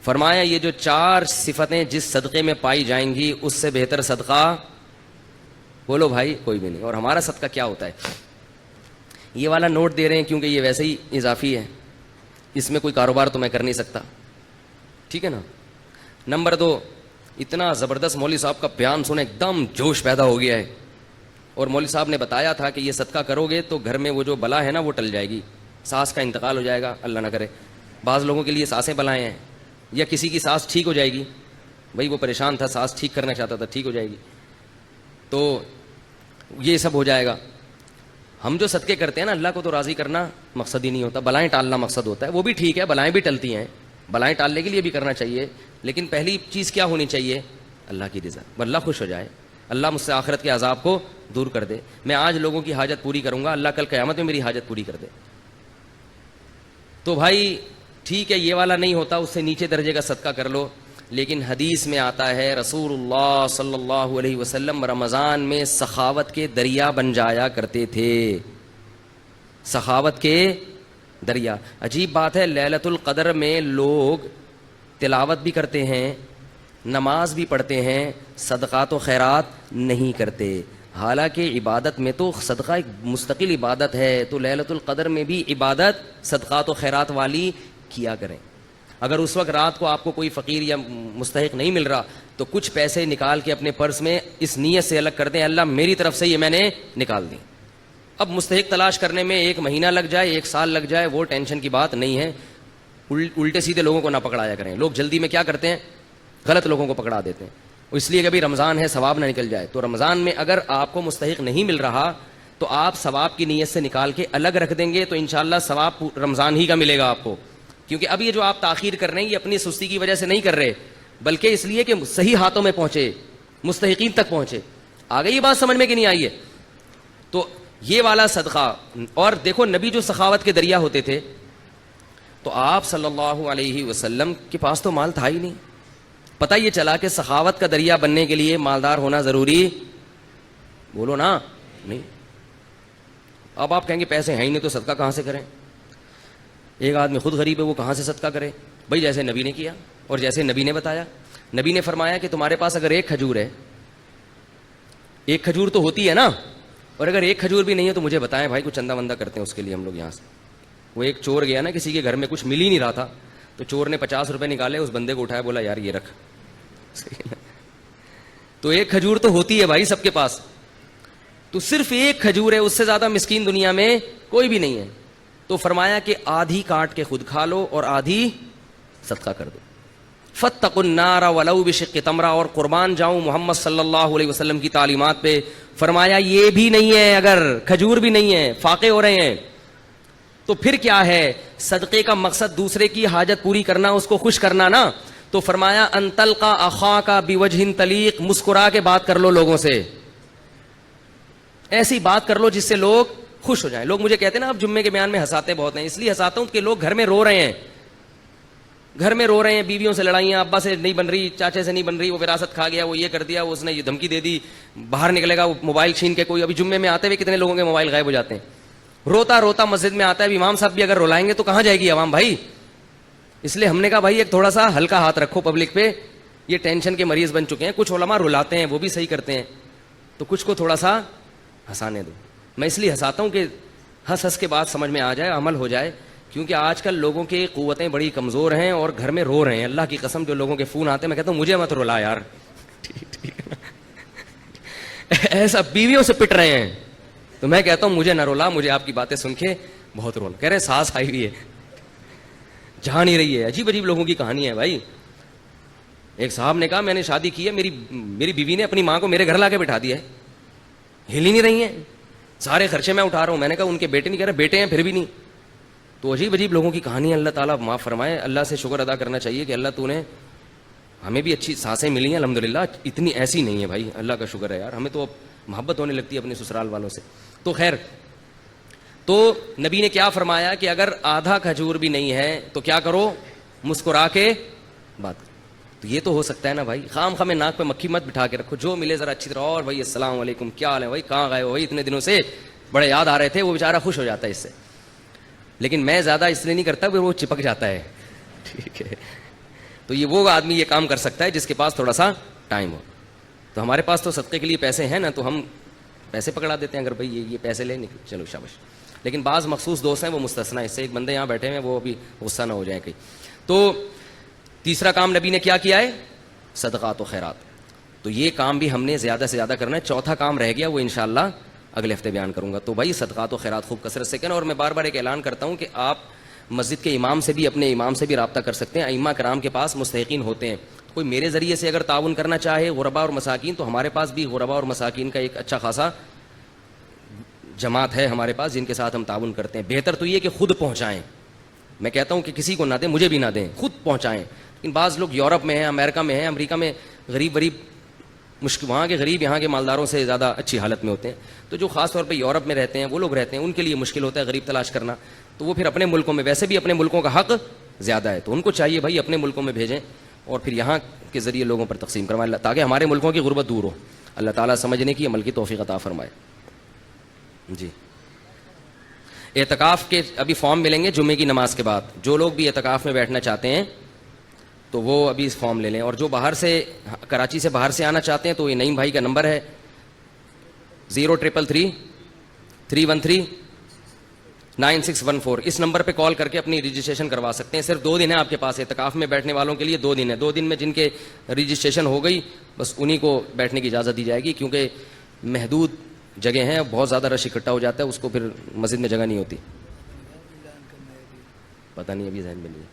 فرمایا یہ جو 4 صفتیں جس صدقے میں پائی جائیں گی اس سے بہتر صدقہ بولو بھائی کوئی بھی نہیں. اور ہمارا صدقہ کیا ہوتا ہے؟ یہ والا نوٹ دے رہے ہیں کیونکہ یہ ویسے ہی اضافی ہے، اس میں کوئی کاروبار تو میں کر نہیں سکتا، ٹھیک ہے نا. نمبر 2، اتنا زبردست مولوی صاحب کا بیان سنے ایک دم جوش پیدا ہو گیا ہے، اور مولوی صاحب نے بتایا تھا کہ یہ صدقہ کرو گے تو گھر میں وہ جو بلا ہے نا وہ ٹل جائے گی، سانس کا انتقال ہو جائے گا، اللہ نہ کرے. بعض لوگوں کے لیے سانسیں بلائیں ہیں، یا کسی کی سانس ٹھیک ہو جائے گی، بھائی وہ پریشان تھا سانس ٹھیک کرنا چاہتا تھا، ٹھیک ہو جائے گی، تو یہ سب ہو جائے گا. ہم جو صدقے کرتے ہیں نا اللہ کو تو راضی کرنا مقصد ہی نہیں ہوتا، بلائیں ٹالنا مقصد ہوتا ہے. وہ بھی ٹھیک ہے، بلائیں بھی ٹلتی ہیں، بلائیں ٹالنے کے لیے بھی کرنا چاہیے، لیکن پہلی چیز کیا ہونی چاہیے؟ اللہ کی رضا، اللہ خوش ہو جائے، اللہ مجھ سے آخرت کے عذاب کو دور کر دے. میں آج لوگوں کی حاجت پوری کروں گا، اللہ کل قیامت میں میری حاجت پوری کر دے. تو بھائی ٹھیک ہے یہ والا نہیں ہوتا، اس سے نیچے درجے کا صدقہ کر لو. لیکن حدیث میں آتا ہے رسول اللہ صلی اللہ علیہ وسلم رمضان میں سخاوت کے دریا بن جایا کرتے تھے، سخاوت کے دریا. عجیب بات ہے، لیلۃ القدر میں لوگ تلاوت بھی کرتے ہیں، نماز بھی پڑھتے ہیں، صدقات و خیرات نہیں کرتے. حالانکہ عبادت میں تو صدقہ ایک مستقل عبادت ہے، تو لیلۃ القدر میں بھی عبادت صدقات و خیرات والی کیا کریں. اگر اس وقت رات کو آپ کو کوئی فقیر یا مستحق نہیں مل رہا تو کچھ پیسے نکال کے اپنے پرس میں اس نیت سے الگ کر دیں اللہ میری طرف سے یہ میں نے نکال دی. اب مستحق تلاش کرنے میں 1 مہینہ لگ جائے 1 سال لگ جائے وہ ٹینشن کی بات نہیں ہے. الٹے سیدھے لوگوں کو نہ پکڑایا کریں. لوگ جلدی میں کیا کرتے ہیں؟ غلط لوگوں کو پکڑا دیتے ہیں. اس لیے کہ ابھی رمضان ہے ثواب نہ نکل جائے. تو رمضان میں اگر آپ کو مستحق نہیں مل رہا تو آپ ثواب کی نیت سے نکال کے الگ رکھ دیں گے تو انشاءاللہ ثواب رمضان ہی کا ملے گا آپ کو. کیونکہ اب یہ جو آپ تاخیر کر رہے ہیں یہ اپنی سستی کی وجہ سے نہیں کر رہے بلکہ اس لیے کہ صحیح ہاتھوں میں پہنچے، مستحقین تک پہنچے. آ گئی یہ بات سمجھ میں کہ نہیں آئی ہے؟ تو یہ والا صدقہ. اور دیکھو نبی جو سخاوت کے دریا ہوتے تھے تو آپ صلی اللہ علیہ وسلم کے پاس تو مال تھا ہی نہیں. پتہ یہ چلا کہ سخاوت کا دریا بننے کے لیے مالدار ہونا ضروری بولو نا نہیں. اب آپ کہیں گے پیسے ہیں ہی نہیں تو صدقہ کہاں سے کریں؟ ایک آدمی خود غریب ہے وہ کہاں سے صدقہ کرے؟ بھائی جیسے نبی نے کیا اور جیسے نبی نے بتایا. نبی نے فرمایا کہ تمہارے پاس اگر 1 کھجور ہے، 1 کھجور تو ہوتی ہے نا، اور اگر 1 کھجور بھی نہیں ہے تو مجھے بتائیں بھائی کچھ چندہ وندہ کرتے ہیں اس کے لیے ہم لوگ یہاں سے. وہ ایک چور گیا نا کسی کے گھر میں کچھ مل ہی نہیں رہا تھا تو چور نے 50 روپے نکالے، اس بندے کو اٹھایا بولا یار یہ رکھ. تو 1 کھجور تو ہوتی ہے بھائی سب کے پاس، تو صرف 1 کھجور ہے، اس سے زیادہ مسکین دنیا میں کوئی بھی نہیں ہے. تو فرمایا کہ آدھی کاٹ کے خود کھا لو اور آدھی صدقہ کر دو. فاتقوا النار ولو بشق تمرہ. اور قربان جاؤں محمد صلی اللہ علیہ وسلم کی تعلیمات پہ. فرمایا یہ بھی نہیں ہے، اگر کھجور بھی نہیں ہے، فاقے ہو رہے ہیں تو پھر کیا ہے؟ صدقے کا مقصد دوسرے کی حاجت پوری کرنا، اس کو خوش کرنا نا. تو فرمایا ان تلقى اخاك بوجه طلیق. مسکرا کے بات کر لو لوگوں سے، ایسی بات کر لو جس سے لوگ خوش ہو جائیں. لوگ مجھے کہتے ہیں نا آپ جمعے کے بیان میں ہنساتے بہت ہیں، اس لیے ہنساتا ہوں کہ لوگ گھر میں رو رہے ہیں، گھر میں رو رہے ہیں، بیویوں سے لڑائیاں، ابا سے نہیں بن رہی، چاچے سے نہیں بن رہی، وہ وراثت کھا گیا، وہ یہ کر دیا، اس نے یہ دھمکی دے دی، باہر نکلے گا وہ موبائل چھین کے. کوئی ابھی جمعے میں آتے ہوئے کتنے لوگوں کے موبائل غائب ہو جاتے ہیں. روتا روتا مسجد میں آتا ہے. امام صاحب بھی اگر رلائیں گے تو کہاں جائے گی عوام بھائی؟ اس لیے ہم نے کہا بھائی ایک تھوڑا سا ہلکا ہاتھ رکھو پبلک پہ. یہ ٹینشن کے مریض بن چکے ہیں. کچھ علماء رلاتے ہیں وہ بھی صحیح کرتے ہیں، تو کچھ کو تھوڑا سا ہنسانے دو. میں اس لیے ہنساتا ہوں کہ ہنس ہنس کے بات سمجھ میں آ جائے، عمل ہو جائے. کیونکہ آج کل لوگوں کی قوتیں بڑی کمزور ہیں اور گھر میں رو رہے ہیں. اللہ کی قسم جو لوگوں کے فون آتے ہیں میں کہتا ہوں مجھے مت رلا یار. ایسا بیویوں سے پٹ رہے ہیں تو میں کہتا ہوں مجھے نہ رولا، مجھے آپ کی باتیں سن کے بہت رونا. کہہ رہے سانس آئی ہوئی ہے، جہاں نہیں رہی ہے. عجیب عجیب لوگوں کی کہانی ہے بھائی. ایک صاحب نے کہا میں نے شادی کی ہے, میری بیوی نے اپنی ماں کو میرے گھر لا کے بٹھا دیا ہے, ہل ہی نہیں رہی ہیں, سارے خرچے میں اٹھا رہا ہوں. میں نے کہا ان کے بیٹے نہیں, کہہ رہے بیٹے ہیں پھر بھی نہیں. تو عجیب عجیب لوگوں کی کہانی, اللہ تعالیٰ معاف فرمائے. اللہ سے شکر ادا کرنا چاہیے کہ اللہ تو نے ہمیں بھی اچھی سانسیں ملی ہیں الحمدللہ, اتنی ایسی نہیں ہے بھائی, اللہ کا شکر ہے یار. ہمیں تو محبت ہونے لگتی ہے اپنے سسرال والوں سے. تو خیر, تو نبی نے کیا فرمایا کہ اگر آدھا کھجور بھی نہیں ہے تو کیا کرو, مسکرا کے بات کرو. تو یہ تو ہو سکتا ہے نا بھائی, خام خام ناک پہ مکھی مت بٹھا کے رکھو, جو ملے ذرا اچھی طرح, اور بھائی السلام علیکم کیا حال ہے بھائی, کہاں گئے ہو بھائی, اتنے دنوں سے بڑے یاد آ رہے تھے, وہ بیچارہ خوش ہو جاتا ہے اس سے. لیکن میں زیادہ اس لیے نہیں کرتا کہ وہ چپک جاتا ہے, ٹھیک ہے. تو یہ وہ آدمی یہ کام کر سکتا ہے جس کے پاس تھوڑا سا ٹائم ہو. تو ہمارے پاس تو صدقے کے لیے پیسے ہیں نا, تو ہم پیسے پکڑا دیتے ہیں, اگر بھائی یہ پیسے لے نکل چلو شاباش. لیکن بعض مخصوص دوست ہیں وہ مستثنا, اس سے ایک بندے یہاں بیٹھے ہیں وہ ابھی غصہ نہ ہو جائیں کہیں. تو تیسرا کام نبی نے کیا کیا ہے, صدقات و خیرات. تو یہ کام بھی ہم نے زیادہ سے زیادہ کرنا ہے. چوتھا کام رہ گیا, وہ انشاءاللہ اگلے ہفتے بیان کروں گا. تو بھائی صدقات و خیرات خوب کثرت سے کریں. اور میں بار بار ایک اعلان کرتا ہوں کہ آپ مسجد کے امام سے بھی, اپنے امام سے بھی رابطہ کر سکتے ہیں. ائمہ کرام کے پاس مستحقین ہوتے ہیں, کوئی میرے ذریعے سے اگر تعاون کرنا چاہے غربا اور مساکین, تو ہمارے پاس بھی غربا اور مساکین کا ایک اچھا خاصا جماعت ہے ہمارے پاس جن کے ساتھ ہم تعاون کرتے ہیں. بہتر تو یہ کہ خود پہنچائیں. میں کہتا ہوں کہ کسی کو نہ دیں, مجھے بھی نہ دیں, خود پہنچائیں. لیکن بعض لوگ یورپ میں ہیں, امریکہ میں ہیں, امریکہ میں غریب مشکل, وہاں کے غریب یہاں کے مالداروں سے زیادہ اچھی حالت میں ہوتے ہیں. تو جو خاص طور پہ یورپ میں رہتے ہیں وہ لوگ رہتے ہیں, ان کے لیے مشکل ہوتا ہے غریب تلاش کرنا. تو وہ پھر اپنے ملکوں میں, ویسے بھی اپنے ملکوں کا حق زیادہ ہے, تو ان کو چاہیے بھائی اپنے ملکوں میں بھیجیں اور پھر یہاں کے ذریعے لوگوں پر تقسیم کروائیں, تاکہ ہمارے ملکوں کی غربت دور ہو. اللہ تعالیٰ سمجھنے کی, عمل کی توفیق عطا فرمائے. جی, اعتکاف کے ابھی فارم ملیں گے جمعے کی نماز کے بعد. جو لوگ بھی اعتکاف میں بیٹھنا چاہتے ہیں تو وہ ابھی اس فارم لے لیں. اور جو باہر سے, کراچی سے باہر سے آنا چاہتے ہیں, تو یہ نعیم بھائی کا نمبر ہے 03339614. اس نمبر پہ کال کر کے اپنی رجسٹریشن کروا سکتے ہیں. صرف 2 دن ہے آپ کے پاس اعتکاف میں بیٹھنے والوں کے لیے, 2 دن ہے. 2 دن میں جن کے رجسٹریشن ہو گئی بس انہی کو بیٹھنے کی اجازت دی جائے گی, کیونکہ محدود جگہ ہیں, بہت زیادہ رش اکٹھا ہو جاتا ہے, اس کو پھر مسجد میں جگہ نہیں ہوتی. پتہ نہیں ابھی ذہن میں نہیں ہے.